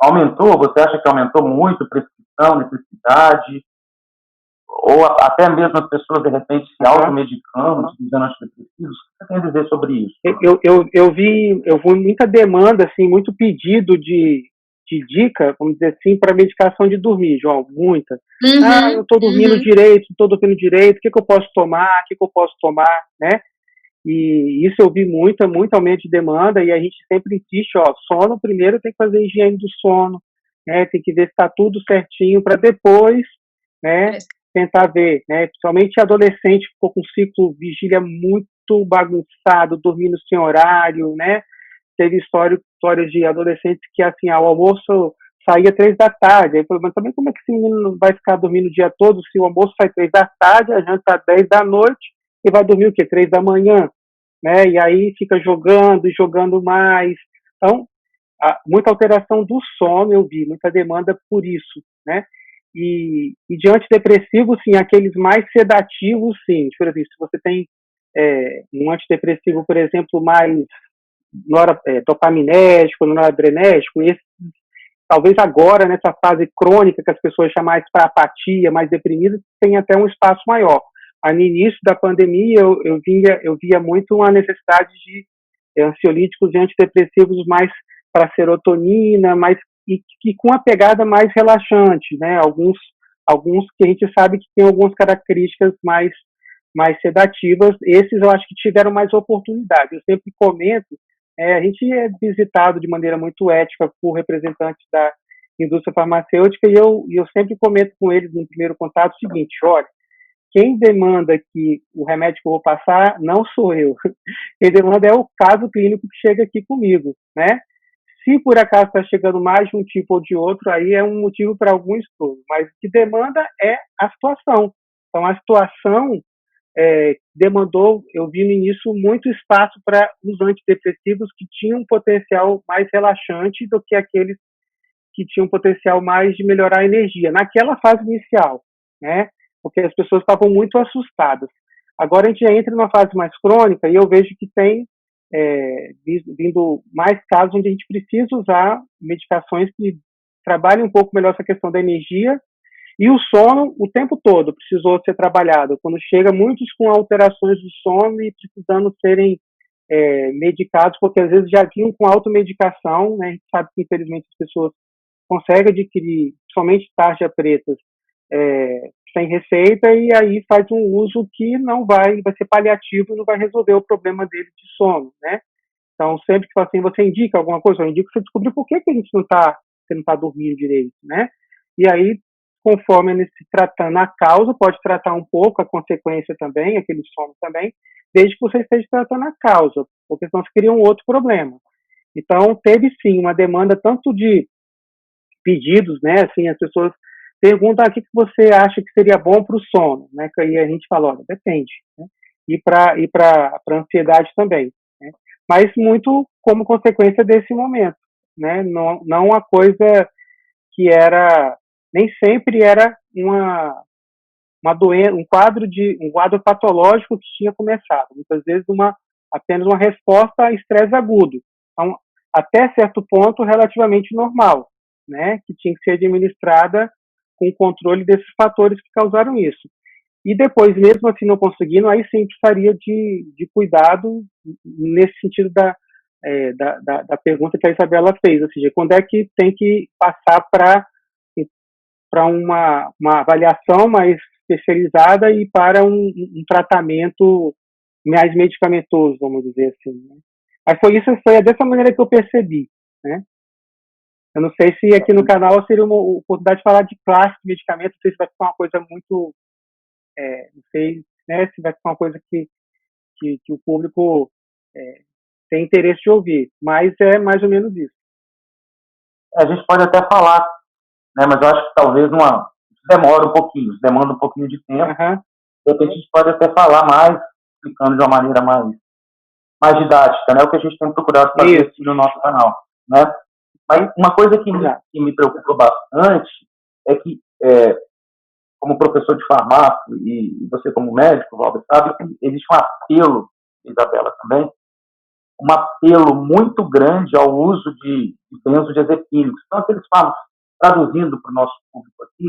D: aumentou? Você acha que aumentou muito prescrição, necessidade? Ou até mesmo as pessoas, de repente, se automedicando, utilizando antidepressivos? O que você tem a dizer sobre isso?
B: Eu vi muita demanda, assim, muito pedido de dica, vamos dizer assim, para medicação de dormir, João, muita. Eu estou dormindo direito, não estou dormindo direito, o que eu posso tomar, né? E isso eu vi muito aumento de demanda, e a gente sempre insiste, sono primeiro, tem que fazer higiene do sono, né? Tem que ver se está tudo certinho, para depois, né, tentar ver, né? Principalmente adolescente que ficou com um ciclo vigília muito bagunçado, dormindo sem horário, né? Teve histórias de adolescentes que, assim, o almoço saía 3 da tarde. Aí falou, mas também como é que esse menino vai ficar dormindo o dia todo se o almoço sai 3 da tarde, a janta 10 da noite, e vai dormir o quê? 3 da manhã, né? E aí fica jogando mais. Então, muita alteração do sono eu vi, muita demanda por isso, né? E de antidepressivos, sim, aqueles mais sedativos, sim. Por exemplo, se você tem um antidepressivo, por exemplo, mais dopaminérgico, noradrenérgico, esse, talvez agora, nessa fase crônica, que as pessoas chamam mais para apatia, mais deprimidas, tem até um espaço maior. Aí, no início da pandemia, eu via muito uma necessidade de ansiolíticos e antidepressivos mais para serotonina, e com uma pegada mais relaxante, né? Alguns que a gente sabe que tem algumas características mais sedativas, esses eu acho que tiveram mais oportunidade. Eu sempre comento, a gente é visitado de maneira muito ética por representantes da indústria farmacêutica, e eu sempre comento com eles no primeiro contato o seguinte: olha, quem demanda que o remédio que eu vou passar não sou eu. Quem demanda é o caso clínico que chega aqui comigo, né? Se por acaso está chegando mais de um tipo ou de outro, aí é um motivo para algum estudo. Mas o que demanda é a situação. Então, a situação demandou, eu vi no início, muito espaço para os antidepressivos que tinham um potencial mais relaxante do que aqueles que tinham um potencial mais de melhorar a energia, naquela fase inicial, né? Porque as pessoas estavam muito assustadas. Agora a gente já entra numa fase mais crônica e eu vejo que tem vindo mais casos onde a gente precisa usar medicações que trabalhem um pouco melhor essa questão da energia. E o sono, o tempo todo, precisou ser trabalhado. Quando chega muitos com alterações do sono e precisando serem medicados, porque às vezes já vinham com automedicação, né? A gente sabe que, infelizmente, as pessoas conseguem adquirir, somente tarja pretas, sem receita, e aí faz um uso que não vai ser paliativo, não vai resolver o problema dele de sono, né? Então, sempre que assim, você indica alguma coisa, eu indico que você descobrir por que a gente não está dormindo direito, né? E aí, conforme ele se tratando a causa, pode tratar um pouco a consequência também, aquele sono também, desde que você esteja tratando a causa, porque senão você cria um outro problema. Então, teve sim uma demanda tanto de pedidos, né? Assim, as pessoas perguntam o que você acha que seria bom para o sono, né? Que aí a gente fala, olha, depende, né? E para ansiedade também, né? Mas muito como consequência desse momento, né? Não uma coisa que nem sempre era uma doença, um quadro patológico que tinha começado. Muitas vezes apenas uma resposta a estresse agudo. Então, até certo ponto, relativamente normal, né? Que tinha que ser administrada com o controle desses fatores que causaram isso. E depois, mesmo assim não conseguindo, aí sim precisaria de cuidado nesse sentido da pergunta que a Isabela fez, ou seja, quando é que tem que passar para uma avaliação mais especializada e para um tratamento mais medicamentoso, vamos dizer assim, né? Mas foi dessa maneira que eu percebi, né? Eu não sei se aqui no canal seria uma oportunidade de falar de classe de medicamento, não sei se vai ficar uma coisa muito, não sei, né, se vai ficar uma coisa que o público tem interesse de ouvir, mas é mais ou menos isso.
D: A gente pode até falar, né, mas eu acho que talvez demora um pouquinho, demanda um pouquinho de tempo. De repente a gente pode até falar mais, explicando de uma maneira mais didática, né, o que a gente tem procurado fazer aqui no nosso canal, né? Mas uma coisa que me preocupa bastante é que, como professor de farmácia e você como médico, Valber, sabe que existe um apelo, Isabela também, um apelo muito grande ao uso de benzodiazepínicos. Então, aqueles fármacos, traduzindo para o nosso público aqui,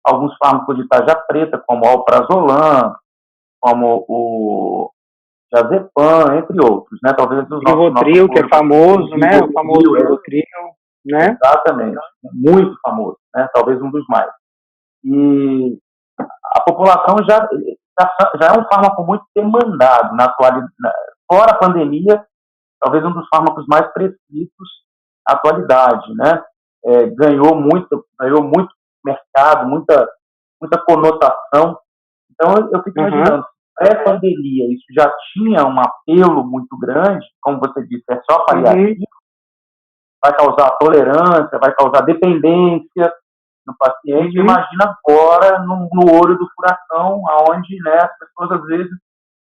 D: alguns fármacos de tarja preta, como o alprazolam, como o diazepam, entre outros, né? Talvez os
B: Rivotril, que é famoso, né? O famoso Rivotril, né?
D: Exatamente, muito famoso, né? Talvez um dos mais. E a população já é um fármaco muito demandado na atualidade, fora a pandemia, talvez um dos fármacos mais prescritos na atualidade, né? Ganhou muito mercado, muita conotação. Então, eu fico imaginando, pré-pandemia, isso já tinha um apelo muito grande, como você disse, é só paliativo, vai causar tolerância, vai causar dependência no paciente. Imagina agora no olho do furacão, onde, né, as pessoas às vezes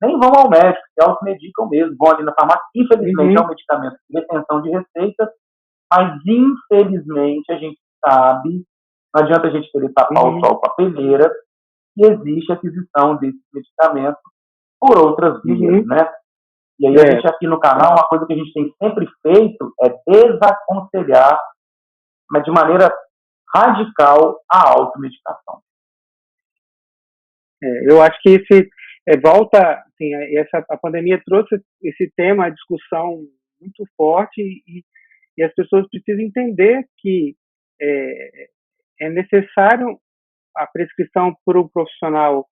D: nem vão ao médico, se automedicam mesmo, vão ali na farmácia. Infelizmente é um medicamento de retenção de receita, mas infelizmente a gente sabe, não adianta a gente querer tapar o sol com a peneira, que existe aquisição desse medicamento por outras vias, né? E aí a gente aqui no canal, uma coisa que a gente tem sempre feito é desaconselhar, mas de maneira radical, a automedicação.
B: Eu acho que volta, assim, a pandemia trouxe esse tema à discussão muito forte e as pessoas precisam entender que é necessário a prescrição por um profissional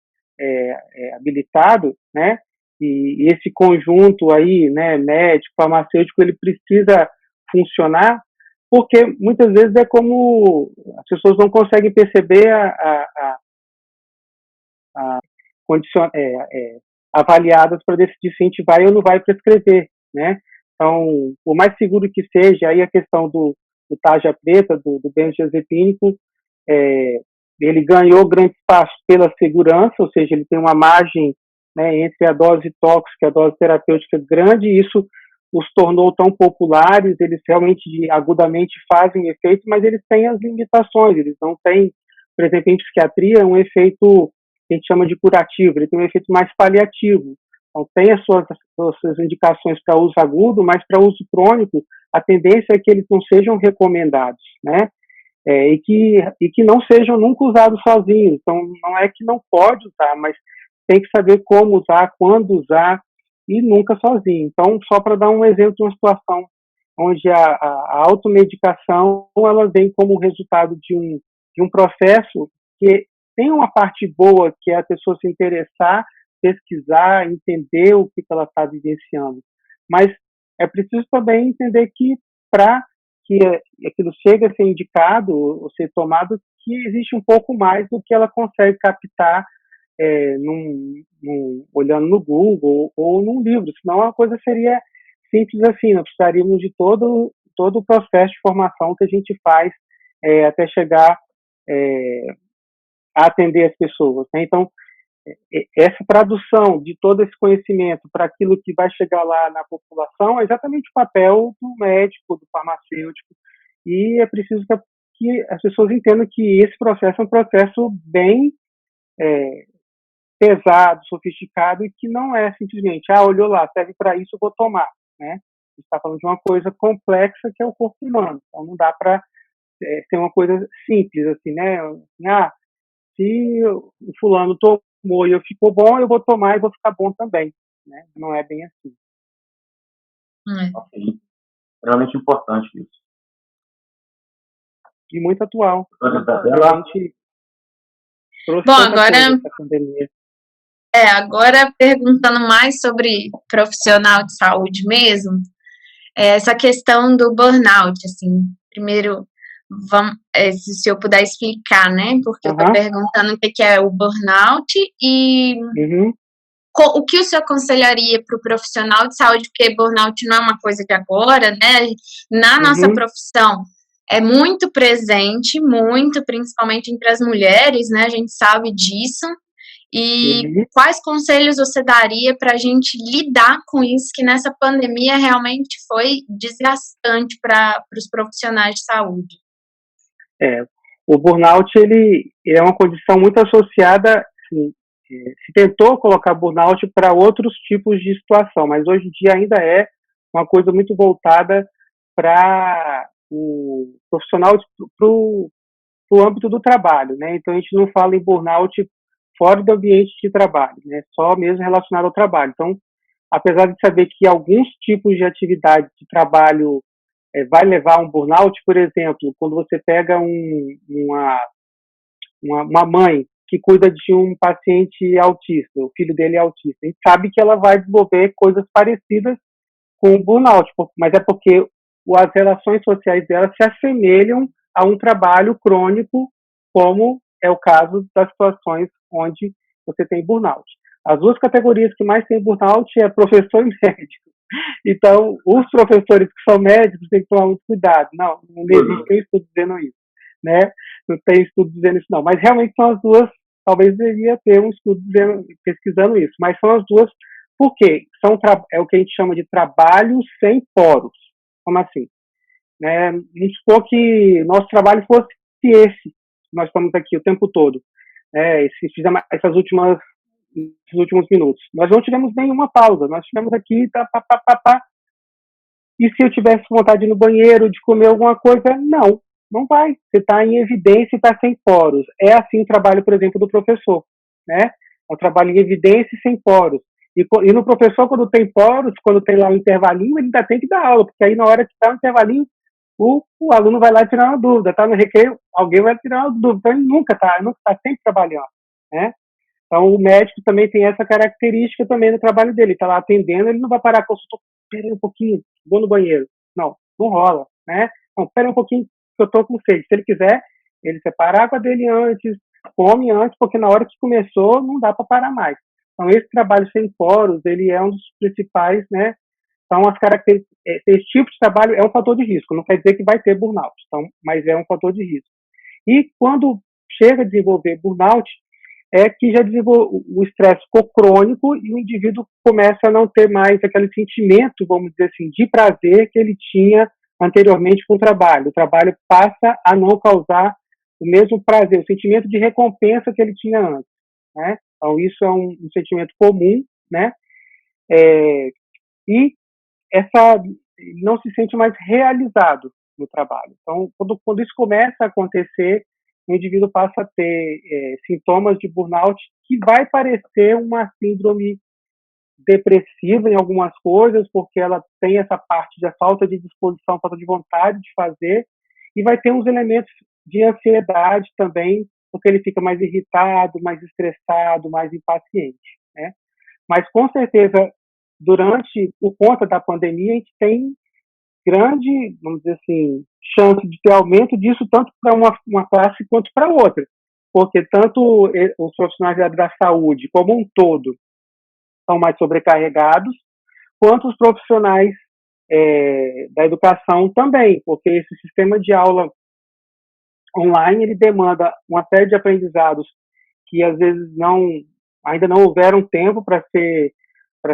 B: habilitado, né? E esse conjunto aí, né, médico, farmacêutico, ele precisa funcionar, porque muitas vezes é como as pessoas não conseguem perceber avaliadas para decidir se a gente vai ou não vai prescrever, né? Então, por mais seguro que seja, aí a questão do tarja preta, do benzodiazepínico, ele ganhou grande espaço pela segurança, ou seja, ele tem uma margem, né, entre a dose tóxica e a dose terapêutica grande, e isso os tornou tão populares, eles realmente agudamente fazem efeito, mas eles têm as limitações, eles não têm, por exemplo, em psiquiatria, um efeito que a gente chama de curativo, ele tem um efeito mais paliativo. Então, tem as suas indicações para uso agudo, mas para uso crônico, a tendência é que eles não sejam recomendados, né? E que não sejam nunca usados sozinhos. Então, não é que não pode usar, mas tem que saber como usar, quando usar, e nunca sozinho. Então, só para dar um exemplo de uma situação onde a automedicação ela vem como resultado de um processo que tem uma parte boa, que é a pessoa se interessar, pesquisar, entender o que ela está vivenciando. Mas é preciso também entender que para que aquilo chegue a ser indicado ou ser tomado, que existe um pouco mais do que ela consegue captar olhando no Google ou num livro. Senão a coisa seria simples assim, nós precisaríamos de todo o processo de formação que a gente faz até chegar a atender as pessoas, né? Então, essa tradução de todo esse conhecimento para aquilo que vai chegar lá na população é exatamente o papel do médico, do farmacêutico, e é preciso que as pessoas entendam que esse processo é um processo bem pesado, sofisticado, e que não é simplesmente, olhou lá, serve para isso, eu vou tomar, né? A gente está falando de uma coisa complexa que é o corpo humano, então não dá para ser uma coisa simples, assim, né? Se o fulano tomou e eu ficou bom, eu vou tomar e vou ficar bom também, né? Não é bem assim.
D: Ok. Realmente importante isso.
B: E muito atual.
C: Bom, agora perguntando mais sobre profissional de saúde mesmo, essa questão do burnout, assim, primeiro, se eu puder explicar, né, porque eu estou perguntando o que é o burnout e o que o senhor aconselharia para o profissional de saúde, porque burnout não é uma coisa de agora, né, na nossa profissão é muito presente, principalmente entre as mulheres, né, a gente sabe disso, E quais conselhos você daria para a gente lidar com isso, que nessa pandemia realmente foi desgastante para os profissionais de saúde?
B: O burnout ele é uma condição muito associada, assim, se tentou colocar burnout para outros tipos de situação, mas hoje em dia ainda é uma coisa muito voltada para o profissional, para o âmbito do trabalho, né? Então a gente não fala em burnout fora do ambiente de trabalho, né? Só mesmo relacionado ao trabalho. Então, apesar de saber que alguns tipos de atividade de trabalho vai levar a um burnout, por exemplo, quando você pega uma mãe que cuida de um paciente autista, o filho dele é autista, a gente sabe que ela vai desenvolver coisas parecidas com o burnout, mas é porque as relações sociais dela se assemelham a um trabalho crônico, como é o caso das situações onde você tem burnout. As duas categorias que mais tem burnout é professor e médico. Então, os professores que são médicos têm que tomar muito cuidado. Não tem estudo dizendo isso, né? Não tem estudo dizendo isso, não. Mas realmente são as duas, talvez deveria ter um estudo pesquisando isso, mas são as duas, porque é o que a gente chama de trabalho sem poros. Como assim? Né? Vamos supor que nosso trabalho fosse esse, nós estamos aqui o tempo todo, esses últimos minutos. Nós não tivemos nenhuma pausa, nós tivemos aqui, e se eu tivesse vontade de ir no banheiro, de comer alguma coisa, não vai. Você está em evidência e está sem poros. É assim o trabalho, por exemplo, do professor, né? É um trabalho em evidência e sem poros. E no professor, quando tem poros, quando tem lá um intervalinho, ele ainda tem que dar aula, porque aí na hora que dá um intervalinho, o aluno vai lá tirar uma dúvida, tá no recreio, alguém vai tirar uma dúvida, então ele nunca está sempre trabalhando, né? Então o médico também tem essa característica também no trabalho dele, está lá atendendo, ele não vai parar, espera um pouquinho, vou no banheiro, não rola, né? Não, espera um pouquinho que eu estou com sede, se ele quiser, ele separa a água dele antes, come antes, porque na hora que começou não dá para parar mais. Então esse trabalho sem poros, ele é um dos principais, né? Então, as características, esse tipo de trabalho é um fator de risco, não quer dizer que vai ter burnout, então, mas é um fator de risco. E quando chega a desenvolver burnout, é que já o estresse ficou crônico e o indivíduo começa a não ter mais aquele sentimento, vamos dizer assim, de prazer que ele tinha anteriormente com o trabalho. O trabalho passa a não causar o mesmo prazer, o sentimento de recompensa que ele tinha antes, né? Então, isso é um sentimento comum, né? E não se sente mais realizado no trabalho. Então, quando isso começa a acontecer, o indivíduo passa a ter sintomas de burnout que vai parecer uma síndrome depressiva em algumas coisas, porque ela tem essa parte da falta de disposição, falta de vontade de fazer, e vai ter uns elementos de ansiedade também, porque ele fica mais irritado, mais estressado, mais impaciente, né? Mas, com certeza, por conta da pandemia, a gente tem grande, vamos dizer assim, chance de ter aumento disso tanto para uma classe quanto para outra. Porque tanto os profissionais da saúde como um todo estão mais sobrecarregados, quanto os profissionais da educação também, porque esse sistema de aula online, ele demanda uma série de aprendizados que às vezes ainda não houveram tempo para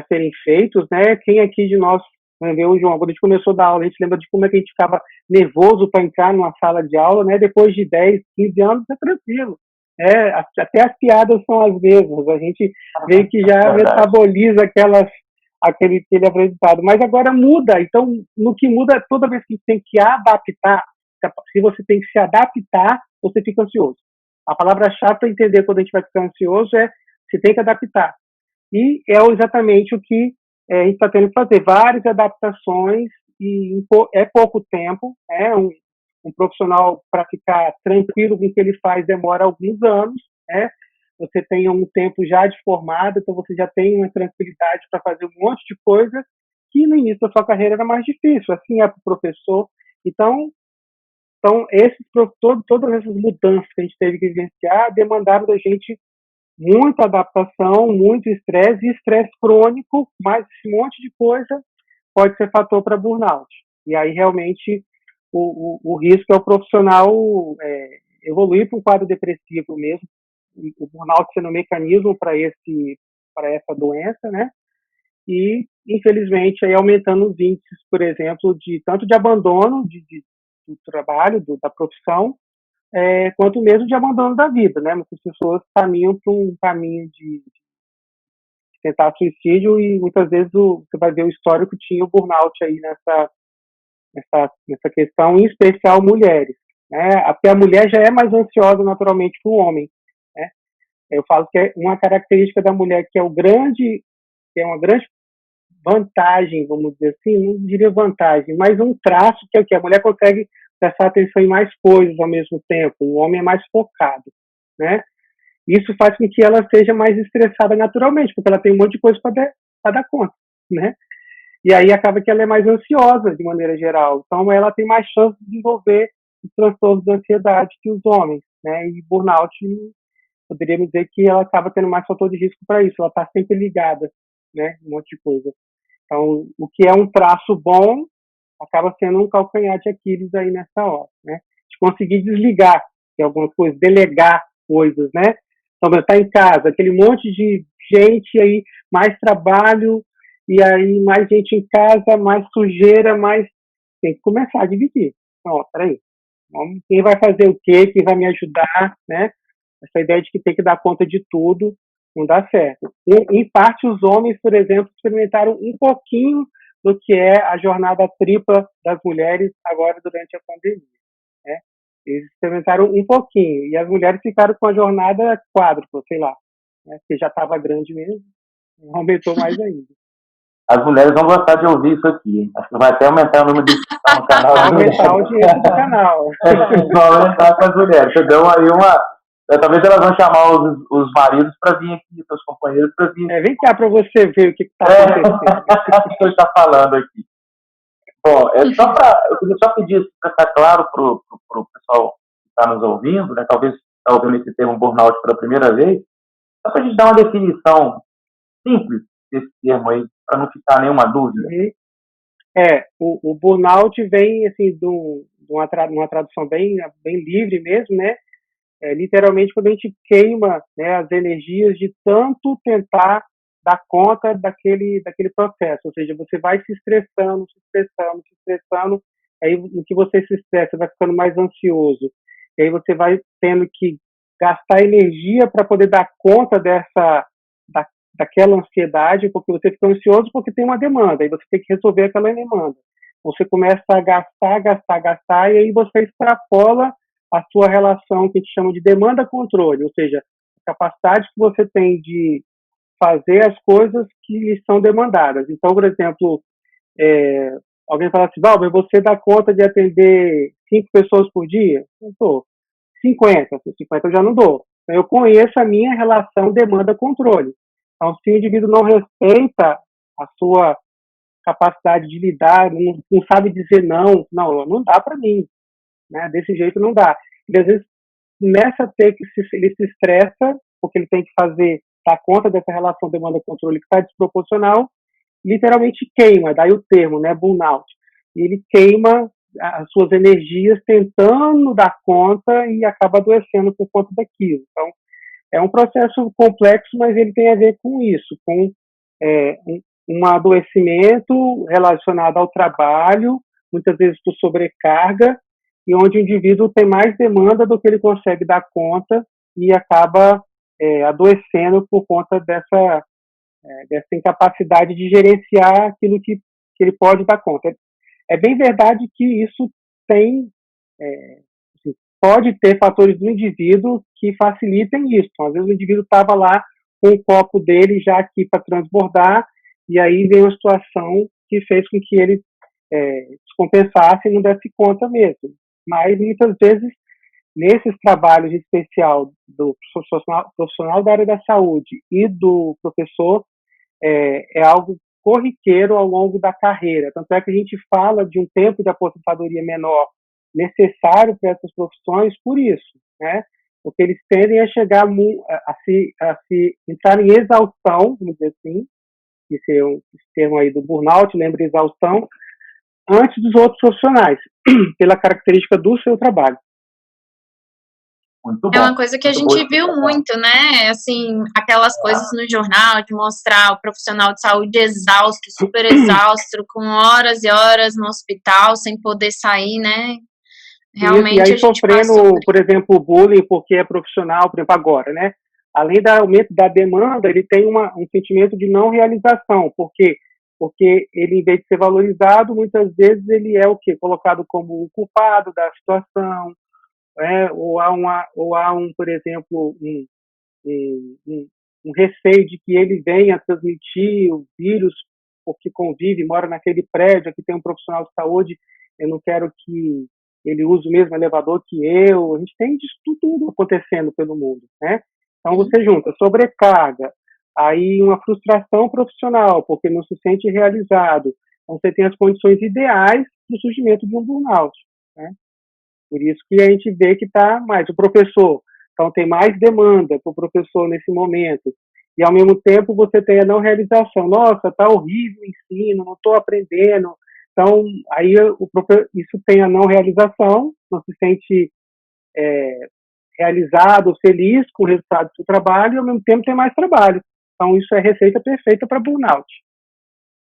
B: serem feitos, né? Quem aqui de nós, o João, quando a gente começou a dar aula, a gente lembra de como é que a gente ficava nervoso para entrar numa sala de aula, né? Depois de 10, 15 anos, é tranquilo. Até as piadas são as mesmas, a gente meio que já metaboliza aquele aprendizado, mas agora muda, então no que muda, toda vez que tem que adaptar, se você tem que se adaptar, você fica ansioso. A palavra-chave para entender quando a gente vai ficar ansioso é se tem que adaptar. E é exatamente o que a gente está tendo que fazer, várias adaptações, e é pouco tempo, um profissional para ficar tranquilo com o que ele faz demora alguns anos, né? Você tem um tempo já de formado, então você já tem uma tranquilidade para fazer um monte de coisa que no início da sua carreira era mais difícil, assim é para o professor. Então todas essas mudanças que a gente teve que vivenciar demandaram da gente muita adaptação, muito estresse, e estresse crônico, mais esse monte de coisa pode ser fator para burnout. E aí realmente o risco é o profissional evoluir para um quadro depressivo mesmo, o burnout sendo um mecanismo para essa doença, né? E, infelizmente, aí aumentando os índices, por exemplo, tanto de abandono do trabalho, da profissão, quanto mesmo de abandono da vida, né? Muitas pessoas caminham para um caminho de tentar suicídio e muitas vezes você vai ver o histórico, tinha o burnout aí nessa questão, em especial mulheres, né? Porque a mulher já é mais ansiosa naturalmente que o homem, né? Eu falo que é uma característica da mulher que é uma grande vantagem, vamos dizer assim, não diria vantagem, mas um traço que é o que a mulher consegue prestar atenção em mais coisas ao mesmo tempo, o homem é mais focado, né? Isso faz com que ela seja mais estressada naturalmente, porque ela tem um monte de coisa para dar conta, né? E aí acaba que ela é mais ansiosa de maneira geral, então ela tem mais chance de desenvolver os transtornos de ansiedade que os homens, né? E burnout, poderíamos dizer que ela acaba tendo mais fator de risco para isso, ela está sempre ligada, né? Um monte de coisa. Então, o que é um traço bom acaba sendo um calcanhar de Aquiles aí nessa hora, né? De conseguir desligar de algumas coisas, delegar coisas, né? Então, está em casa, aquele monte de gente aí, mais trabalho, e aí mais gente em casa, mais sujeira, mais... Tem que começar a dividir. Então, peraí, quem vai fazer o quê? Quem vai me ajudar, né? Essa ideia de que tem que dar conta de tudo não dá certo. Em parte, os homens, por exemplo, experimentaram um pouquinho do que é a jornada tripla das mulheres agora durante a pandemia, né? Eles experimentaram um pouquinho, e as mulheres ficaram com a jornada quádrupla, sei lá, né? Porque já estava grande mesmo, aumentou mais ainda.
D: As mulheres vão gostar de ouvir isso aqui. Acho que vai até aumentar o número de inscritos no canal.
B: Vai aumentar a audiência do canal.
D: Vai aumentar com as mulheres. Você deu aí talvez elas vão chamar os maridos para vir aqui, seus companheiros para vir.
B: Vem cá para você ver o que está acontecendo.
D: O que você está falando aqui. Bom, eu queria só pedir para ficar claro para o pessoal que está nos ouvindo, né? Talvez está ouvindo esse termo burnout pela primeira vez, só para a gente dar uma definição simples desse termo aí, para não ficar nenhuma dúvida.
B: O burnout vem assim, de uma tradução bem livre mesmo, né? Literalmente quando a gente queima, né, as energias de tanto tentar dar conta daquele processo, ou seja, você vai se estressando, aí no que você se estressa, vai ficando mais ansioso, e aí você vai tendo que gastar energia para poder dar conta daquela ansiedade, porque você fica ansioso porque tem uma demanda, e você tem que resolver aquela demanda. Você começa a gastar, e aí você extrapola a sua relação que a gente chama de demanda-controle, ou seja, a capacidade que você tem de fazer as coisas que lhe são demandadas. Então, por exemplo, alguém fala assim, Valber, você dá conta de atender 5 pessoas por dia? Eu dou. 50 eu já não dou. Então, eu conheço a minha relação demanda-controle. Então, se o indivíduo não respeita a sua capacidade de lidar, não sabe dizer não dá para mim, né? Desse jeito não dá. E às vezes, nessa ele se estressa, porque ele tem que dar conta dessa relação demanda-controle que está desproporcional, literalmente queima, daí o termo, né, burnout. E ele queima as suas energias tentando dar conta e acaba adoecendo por conta daquilo. Então, é um processo complexo, mas ele tem a ver com isso, com um adoecimento relacionado ao trabalho, muitas vezes por sobrecarga, e onde o indivíduo tem mais demanda do que ele consegue dar conta e acaba adoecendo por conta dessa incapacidade de gerenciar aquilo que ele pode dar conta. É bem verdade que isso pode ter fatores do indivíduo que facilitem isso. Então, às vezes o indivíduo estava lá com o copo dele já aqui para transbordar, e aí veio uma situação que fez com que ele descompensasse e não desse conta mesmo. Mas, muitas vezes, nesses trabalhos em especial do profissional da área da saúde e do professor, é algo corriqueiro ao longo da carreira. Tanto é que a gente fala de um tempo de aposentadoria menor necessário para essas profissões por isso, né? Porque eles tendem a chegar a se entrar em exaustão, vamos dizer assim, esse termo aí do burnout, lembra exaustão, antes dos outros profissionais, pela característica do seu trabalho.
D: Muito
C: É
D: bom.
C: uma coisa que a
D: Muito
C: gente
D: boa
C: viu
D: explicação.
C: muito, né? Assim, aquelas coisas no jornal de mostrar o profissional de saúde exausto, super exausto, com horas e horas no hospital, sem poder sair, né?
B: E
C: Realmente
B: aí
C: a gente passou
B: sofrendo,
C: por
B: por exemplo, bullying porque é profissional, por exemplo, agora, né? Além do aumento da demanda, ele tem um sentimento de não realização, porque ele, em vez de ser valorizado, muitas vezes ele é o quê? Colocado como o culpado da situação, ou há por exemplo, um, um, um receio de que ele venha transmitir o vírus porque convive, mora naquele prédio, aqui tem um profissional de saúde, eu não quero que ele use o mesmo elevador que eu. A gente tem disso tudo acontecendo pelo mundo, né? Então você junta sobrecarga, aí uma frustração profissional, porque não se sente realizado. Então você tem as condições ideais para o surgimento de um burnout, né? Por isso que a gente vê que está mais o professor. Então tem mais demanda para o professor nesse momento. E ao mesmo tempo você tem a não realização. Nossa, está horrível o ensino, não estou aprendendo. Então aí isso tem a não realização, não se sente realizado, feliz com o resultado do seu trabalho, e ao mesmo tempo tem mais trabalho. Então isso é receita perfeita para burnout,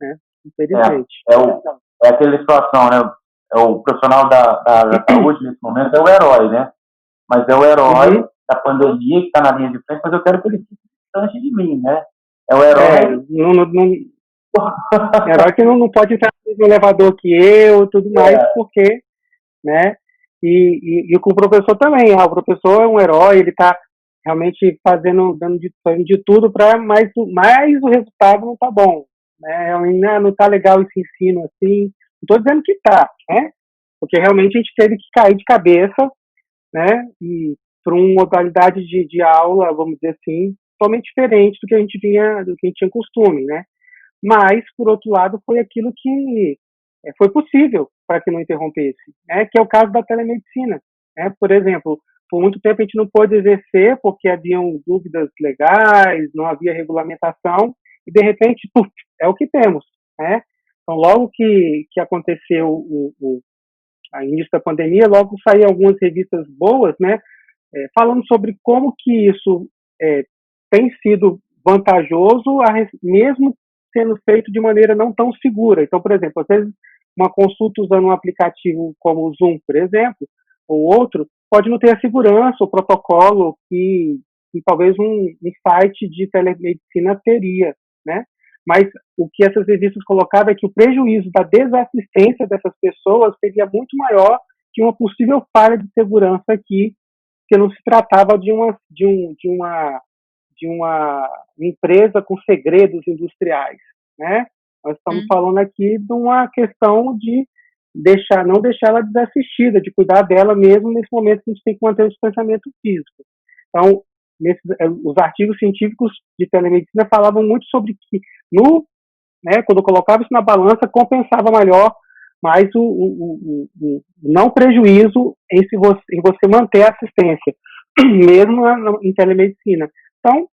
B: né? Infelizmente.
D: É aquela situação, né? É o profissional da saúde, nesse momento, é o herói, né? Mas é o herói da pandemia que está na linha de frente, mas eu quero que ele fique distante de mim, né? É o herói...
B: Herói que não pode entrar no elevador que eu, tudo mais, porque, né? E com o professor também. O professor é um herói, ele está realmente fazendo de tudo para, mas o resultado não está bom, né? Não está legal esse ensino assim. Não estou dizendo que está, né? Porque realmente a gente teve que cair de cabeça, né? E para uma modalidade de aula, vamos dizer assim, totalmente diferente do que a gente tinha costume, né? Mas, por outro lado, foi aquilo que foi possível para que não interrompesse, né? Que é o caso da telemedicina, né? Por exemplo, por muito tempo a gente não pôde exercer porque haviam dúvidas legais, não havia regulamentação, e de repente, puf, é o que temos, né? Então, logo que aconteceu a início da pandemia, logo saíram algumas revistas boas, né? Falando sobre como que isso tem sido vantajoso, mesmo sendo feito de maneira não tão segura. Então, por exemplo, às vezes uma consulta usando um aplicativo como o Zoom, por exemplo, ou outro, pode não ter a segurança, o protocolo que talvez um site de telemedicina teria, né? Mas o que essas revistas colocavam é que o prejuízo da desassistência dessas pessoas seria muito maior que uma possível falha de segurança aqui, que não se tratava de uma empresa com segredos industriais, né? Nós estamos falando aqui de uma questão de não deixar ela desassistida, de cuidar dela mesmo nesse momento que a gente tem que manter o distanciamento físico. Então, os artigos científicos de telemedicina falavam muito sobre que, quando colocava isso na balança, compensava mais o não prejuízo em você manter a assistência, mesmo em telemedicina. Então,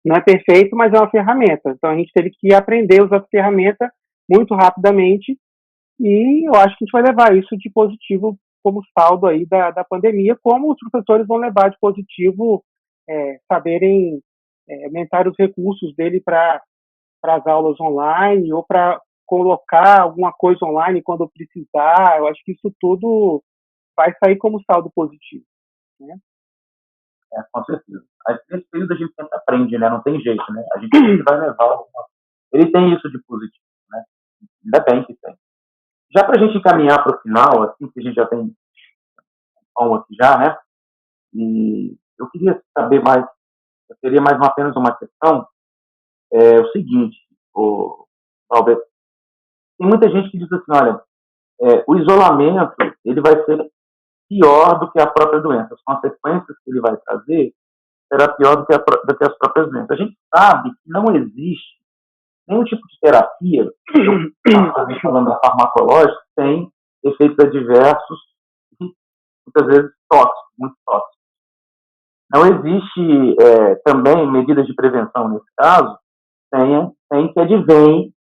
B: não é perfeito, mas é uma ferramenta. Então, a gente teve que aprender a usar a ferramenta muito rapidamente, e eu acho que a gente vai levar isso de positivo como saldo aí da pandemia, como os professores vão levar de positivo saberem aumentar os recursos dele para as aulas online, ou para colocar alguma coisa online quando precisar. Eu acho que isso tudo vai sair como saldo positivo, né?
D: Com certeza. Nesse período a gente sempre aprende, né? Não tem jeito, né? A gente sempre vai levar Ele tem isso de positivo, né? Ainda bem que tem. Já para a gente encaminhar para o final, assim, que a gente já tem aqui já, né? E eu queria saber mais, seria apenas uma questão, o seguinte, Alberto, tem muita gente que diz assim, olha, o isolamento, ele vai ser pior do que a própria doença. As consequências que ele vai trazer será pior do que as próprias doenças. A gente sabe que não existe nenhum tipo de terapia, falando da farmacológica, tem efeitos adversos, muitas vezes tóxicos, muito tóxicos. Não existe também medidas de prevenção nesse caso, sem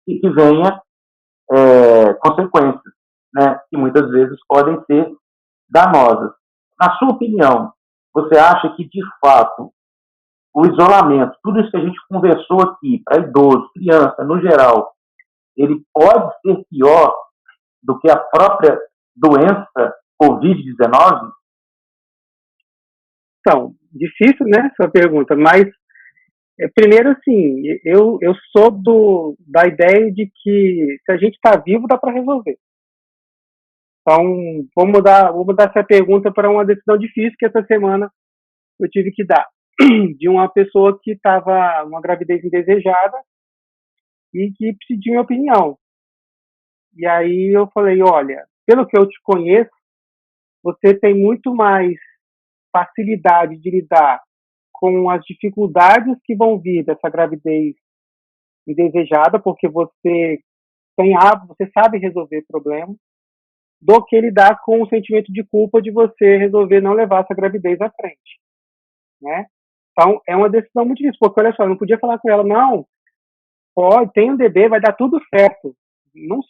D: que venha consequências, né, que muitas vezes podem ser danosas. Na sua opinião, você acha que, de fato, o isolamento, tudo isso que a gente conversou aqui, para idoso, criança, no geral, ele pode ser pior do que a própria doença Covid-19?
B: Então, difícil, né, sua pergunta, mas primeiro, assim, eu sou da ideia de que se a gente está vivo, dá para resolver. Então, vou mudar essa pergunta para uma decisão difícil que essa semana eu tive que dar, de uma pessoa que estava uma gravidez indesejada e que pediu minha opinião. E aí eu falei, olha, pelo que eu te conheço, você tem muito mais facilidade de lidar com as dificuldades que vão vir dessa gravidez indesejada, porque você você sabe resolver problemas, do que lidar com o sentimento de culpa de você resolver não levar essa gravidez à frente, né? Então, é uma decisão muito difícil, porque olha só, eu não podia falar com ela, não, pode, tem um bebê, vai dar tudo certo. Não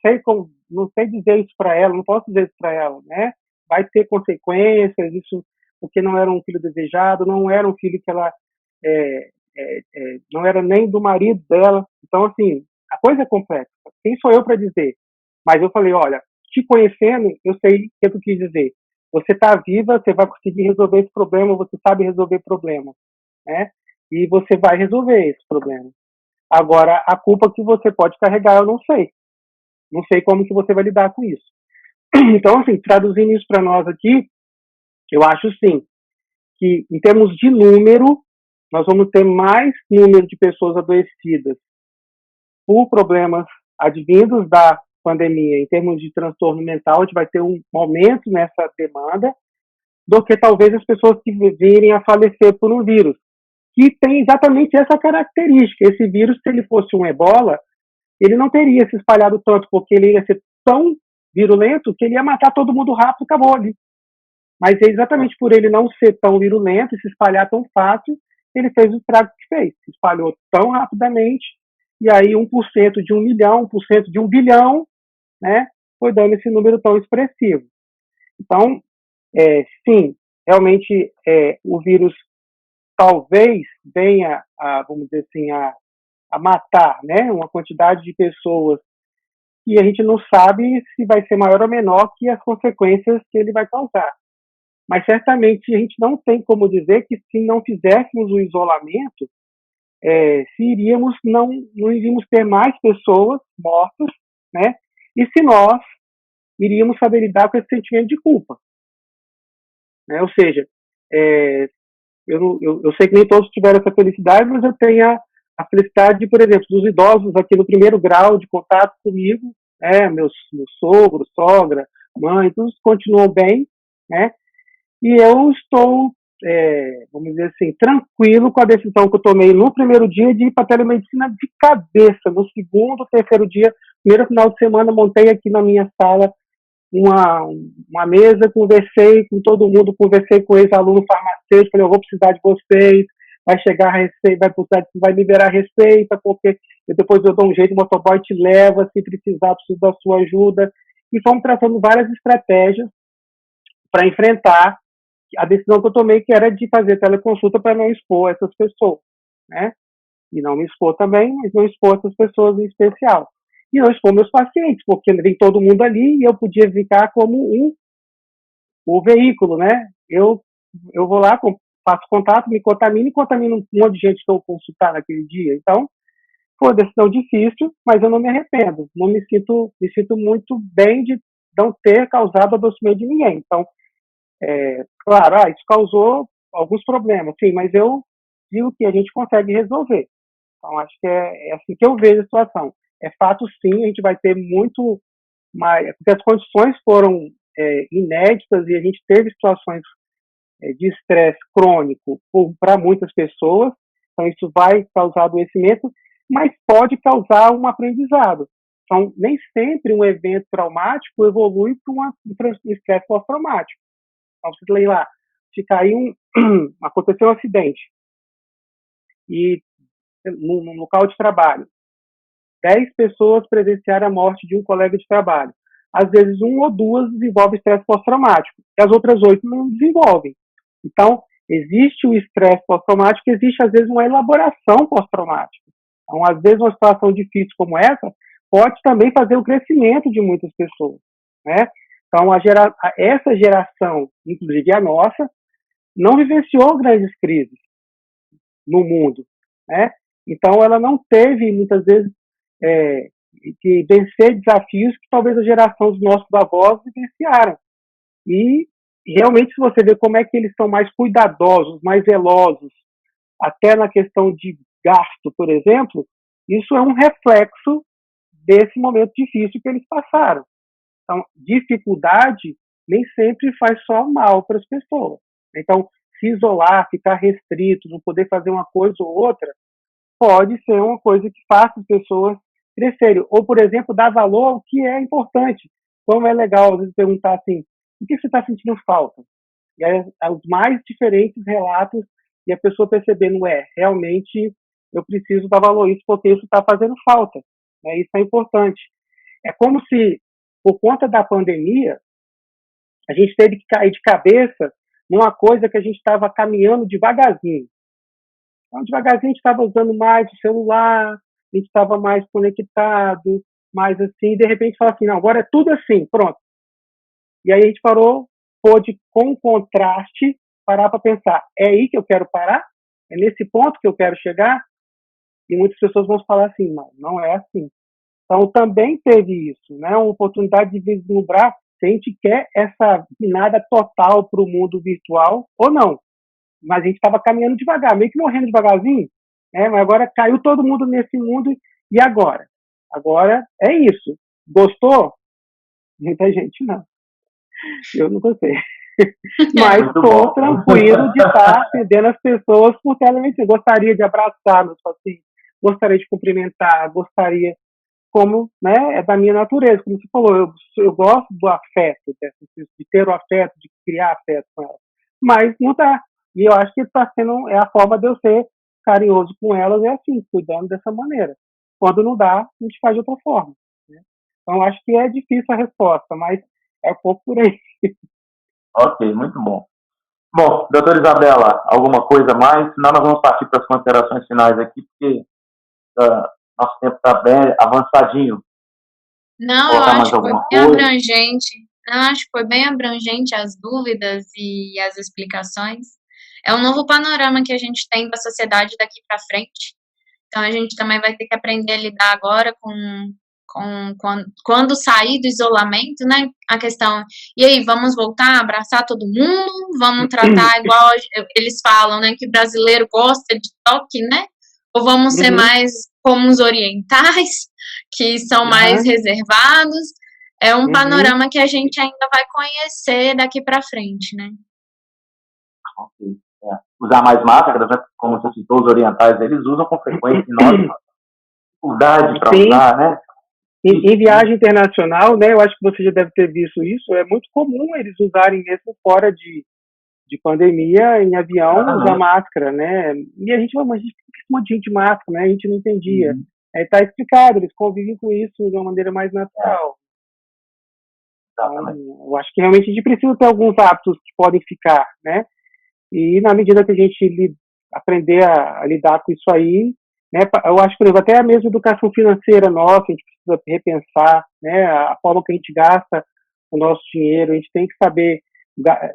B: sei dizer isso para ela, não posso dizer isso para ela, né? Vai ter consequências, isso porque não era um filho desejado, não era um filho que ela não era nem do marido dela. Então, assim, a coisa é complexa. Quem sou eu para dizer? Mas eu falei, olha, te conhecendo, eu sei o que eu quis dizer. Você está viva, você vai conseguir resolver esse problema, você sabe resolver problemas, né? E você vai resolver esse problema. Agora, a culpa que você pode carregar, eu não sei. Não sei como que você vai lidar com isso. Então, assim, traduzindo isso para nós aqui, eu acho, sim, que em termos de número, nós vamos ter mais número de pessoas adoecidas por problemas advindos da pandemia, em termos de transtorno mental, a gente vai ter um aumento nessa demanda, do que talvez as pessoas que virem a falecer por um vírus, que tem exatamente essa característica. Esse vírus, se ele fosse um ebola, ele não teria se espalhado tanto, porque ele ia ser tão virulento que ele ia matar todo mundo rápido e acabou ali. Mas é exatamente por ele não ser tão virulento e se espalhar tão fácil, ele fez o estrago que fez. Se espalhou tão rapidamente, e aí 1% de 1 milhão, 1% de 1 bilhão, né, foi dando esse número tão expressivo. Então, sim, realmente o vírus talvez venha, vamos dizer assim, a matar, né, uma quantidade de pessoas que a gente não sabe se vai ser maior ou menor que as consequências que ele vai causar. Mas certamente a gente não tem como dizer que se não fizéssemos o isolamento, não iríamos ter mais pessoas mortas, né? E se nós iríamos saber lidar com esse sentimento de culpa, né? Ou seja, eu sei que nem todos tiveram essa felicidade, mas eu tenho a felicidade, por exemplo, dos idosos aqui no primeiro grau de contato comigo, meus sogros, sogra, mãe, todos continuam bem, né? E eu estou, vamos dizer assim, tranquilo com a decisão que eu tomei no primeiro dia de ir para a telemedicina de cabeça. No segundo, terceiro dia, primeiro final de semana, montei aqui na minha sala uma mesa, conversei com todo mundo, conversei com ex-aluno farmacêutico, falei, eu vou precisar de vocês, vai chegar a receita, vai liberar a receita, porque depois eu dou um jeito, o motoboy te leva, se precisar, preciso da sua ajuda. E fomos traçando várias estratégias para enfrentar a decisão que eu tomei, que era de fazer teleconsulta para não expor essas pessoas, né? E não me expor também, mas não expor essas pessoas em especial. E não expor meus pacientes, porque vem todo mundo ali e eu podia ficar como o veículo, né? Eu vou lá, faço contato, me contamino e contamino um monte de gente que eu consultar naquele dia. Então, foi uma decisão difícil, mas eu não me arrependo. Me sinto muito bem de não ter causado adoecimento de ninguém. Então, claro, isso causou alguns problemas, sim, mas eu digo que a gente consegue resolver. Então, acho que é assim que eu vejo a situação. É fato, sim, a gente vai ter muito mais, porque as condições foram inéditas e a gente teve situações de estresse crônico para muitas pessoas, então isso vai causar adoecimento, mas pode causar um aprendizado. Então, nem sempre um evento traumático evolui para um estresse pós-traumático. Então, você lê lá, se caiu aconteceu um acidente e no local de trabalho, 10 pessoas presenciaram a morte de um colega de trabalho. Às vezes, 1 ou 2 desenvolvem estresse pós-traumático, e as outras 8 não desenvolvem. Então, existe o estresse pós-traumático, existe, às vezes, uma elaboração pós-traumática. Então, às vezes, uma situação difícil como essa pode também fazer o crescimento de muitas pessoas, né? Então, essa geração, inclusive a nossa, não vivenciou grandes crises no mundo, né? Então, ela não teve, muitas vezes, que vencer desafios que talvez a geração dos nossos avós vivenciaram. E, realmente, se você ver como é que eles são mais cuidadosos, mais zelosos, até na questão de gasto, por exemplo, isso é um reflexo desse momento difícil que eles passaram. Então, dificuldade nem sempre faz só mal para as pessoas. Então, se isolar, ficar restrito, não poder fazer uma coisa ou outra, pode ser uma coisa que faça as pessoas crescerem. Ou, por exemplo, dar valor ao que é importante. Como é legal, às vezes, perguntar assim, o que você está sentindo falta? E aí, os mais diferentes relatos, e a pessoa percebendo, realmente eu preciso dar valor a isso, porque isso está fazendo falta. Né? Isso é importante. É como se, por conta da pandemia, a gente teve que cair de cabeça numa coisa que a gente estava caminhando devagarzinho. Então, devagarzinho a gente estava usando mais o celular, a gente estava mais conectado, mais assim, e de repente fala assim, não, agora é tudo assim, pronto. E aí a gente pôde, com contraste, parar para pensar, é aí que eu quero parar? É nesse ponto que eu quero chegar? E muitas pessoas vão falar assim, não é assim. Então, também teve isso, né? Uma oportunidade de vislumbrar se a gente quer essa guinada total para o mundo virtual ou não. Mas a gente estava caminhando devagar, meio que morrendo devagarzinho, né? Mas agora caiu todo mundo nesse mundo, e agora? Agora é isso. Gostou? Muita gente não. Eu não gostei. Mas estou tranquilo de estar atendendo as pessoas por telemedicina. Gostaria de abraçar meus pacientes, gostaria de cumprimentar, gostaria, como, né, é da minha natureza, como você falou, eu gosto do afeto, de ter o afeto, de criar afeto com elas. Mas não dá. E eu acho que está sendo, a forma de eu ser carinhoso com elas, é assim, cuidando dessa maneira. Quando não dá, a gente faz de outra forma. Né? Então, acho que é difícil a resposta, mas é um pouco por aí.
D: Ok, muito bom. Bom, doutora Isabela, alguma coisa mais? Senão nós vamos partir para as considerações finais aqui, porque nosso tempo está bem avançadinho.
C: Não, eu acho que foi bem abrangente. Eu acho que foi bem abrangente as dúvidas e as explicações. É um novo panorama que a gente tem da sociedade daqui para frente. Então, a gente também vai ter que aprender a lidar agora quando sair do isolamento, né? A questão, e aí, vamos voltar a abraçar todo mundo? Vamos tratar igual eles falam, né? Que brasileiro gosta de toque, né? Ou vamos ser mais como os orientais, que são mais reservados? É um panorama que a gente ainda vai conhecer daqui para frente, né?
D: Ok. Usar mais máscaras, né? Como você citou, os orientais, eles usam com frequência, e nós dificuldade para usar, né?
B: Em viagem internacional, né, eu acho que você já deve ter visto isso, é muito comum eles usarem mesmo fora de pandemia, em avião, usar máscara, né? E a gente fala, mas a gente tem um monte de gente de máscara, né? A gente não entendia. Aí tá explicado, eles convivem com isso de uma maneira mais natural. Então, eu acho que realmente a gente precisa ter alguns hábitos que podem ficar, né? E na medida que a gente aprender a lidar com isso aí, né? Eu acho que, por exemplo, até a mesma educação financeira nossa, a gente precisa repensar, né? A forma que a gente gasta o nosso dinheiro, a gente tem que saber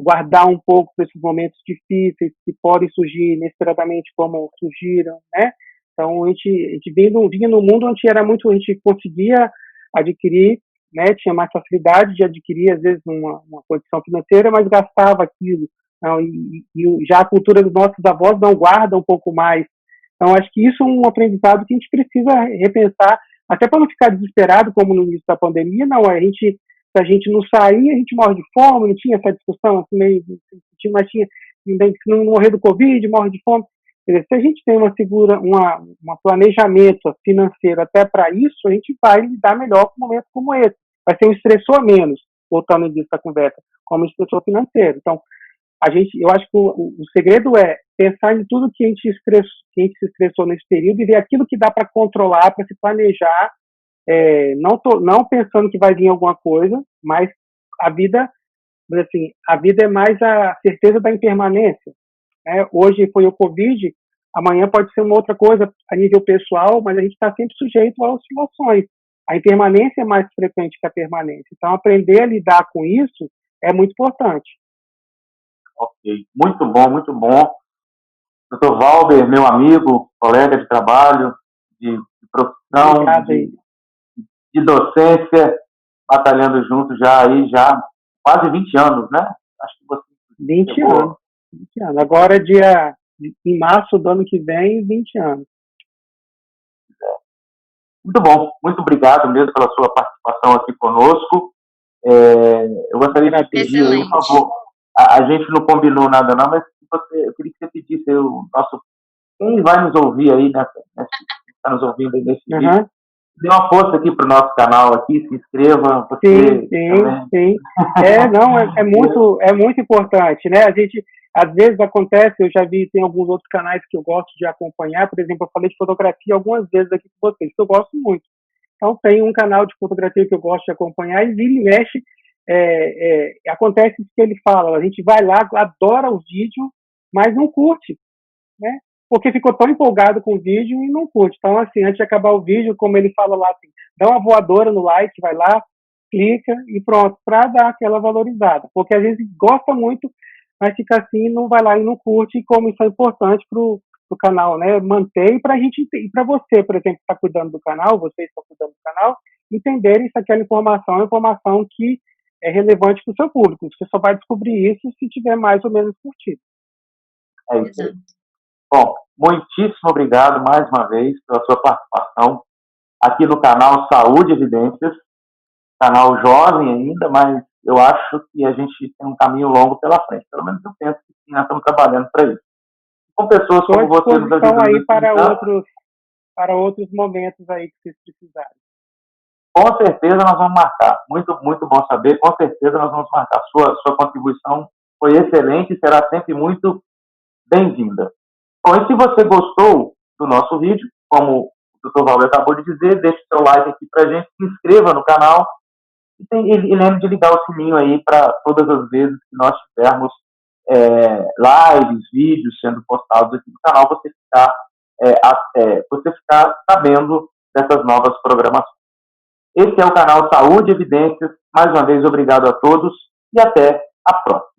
B: guardar um pouco para esses momentos difíceis que podem surgir inesperadamente como surgiram, né? Então, a gente vinha num mundo onde a gente conseguia adquirir, né? Tinha mais facilidade de adquirir, às vezes, uma condição financeira, mas gastava aquilo. Não, e já a cultura dos nossos avós não guarda um pouco mais. Então, acho que isso é um aprendizado que a gente precisa repensar, até para não ficar desesperado, como no início da pandemia. Não, se a gente não sair, a gente morre de fome, não tinha essa discussão, assim, meio, mas tinha, se não morrer do Covid, morre de fome. Quer dizer, se a gente tem um planejamento financeiro até para isso, a gente vai lidar melhor com um momento como esse. Vai ser um estressor a menos, voltando nisso da conversa, como estressor financeiro. Então, eu acho que o segredo é pensar em tudo que a gente se estressou nesse período e ver aquilo que dá para controlar, para se planejar, não pensando que vai vir alguma coisa, mas a vida mas assim, a vida é mais a certeza da impermanência, né? Hoje foi o Covid, amanhã pode ser uma outra coisa a nível pessoal, mas a gente está sempre sujeito a oscilações. A impermanência é mais frequente que a permanência. Então, aprender a lidar com isso é muito importante.
D: Ok, muito bom, muito bom. Dr. Valber, meu amigo, colega de trabalho, de profissão, de docência, batalhando junto já quase 20 anos, né? Acho que você
B: 20 anos. 20 anos. Agora, em março do ano que vem, 20 anos.
D: Muito bom, muito obrigado mesmo pela sua participação aqui conosco. Eu gostaria de pedir aí, por favor, a gente não combinou nada não, mas eu queria que você pedisse aí quem vai nos ouvir aí, está nos ouvindo aí nesse vídeo, dê uma força aqui para o nosso canal aqui, se inscreva.
B: Sim. É muito importante, né? A gente, às vezes acontece, eu já vi, tem alguns outros canais que eu gosto de acompanhar, por exemplo, eu falei de fotografia algumas vezes aqui com vocês, que eu gosto muito. Então, tem um canal de fotografia que eu gosto de acompanhar e vira e mexe, acontece isso que ele fala, a gente vai lá, adora o vídeo, mas não curte, né? Porque ficou tão empolgado com o vídeo e não curte. Então, assim, antes de acabar o vídeo, como ele fala lá, assim, dá uma voadora no like, vai lá, clica e pronto, para dar aquela valorizada. Porque às vezes gosta muito, mas fica assim, não vai lá e não curte, e como isso é importante para o canal, né, manter, e para a gente, e para você, por exemplo, que está cuidando do canal, vocês estão cuidando do canal, entenderem se aquela informação é uma informação que é relevante para o seu público. Você só vai descobrir isso se tiver mais ou menos curtido.
D: É isso aí. Bom, muitíssimo obrigado mais uma vez pela sua participação aqui no canal Saúde e Evidências, canal jovem ainda, mas eu acho que a gente tem um caminho longo pela frente. Pelo menos eu penso que sim, nós estamos trabalhando para isso. Com pessoas como você nos ajudando
B: aí para outros momentos aí que vocês precisarem.
D: Com certeza nós vamos marcar. Muito, muito bom saber. Com certeza nós vamos marcar. Sua contribuição foi excelente e será sempre muito bem-vinda. Bom, e se você gostou do nosso vídeo, como o Dr. Valber acabou de dizer, deixe seu like aqui pra gente, se inscreva no canal e lembre de ligar o sininho aí para todas as vezes que nós tivermos lives, vídeos sendo postados aqui no canal, você ficar sabendo dessas novas programações. Esse é o canal Saúde e Evidências. Mais uma vez, obrigado a todos e até a próxima.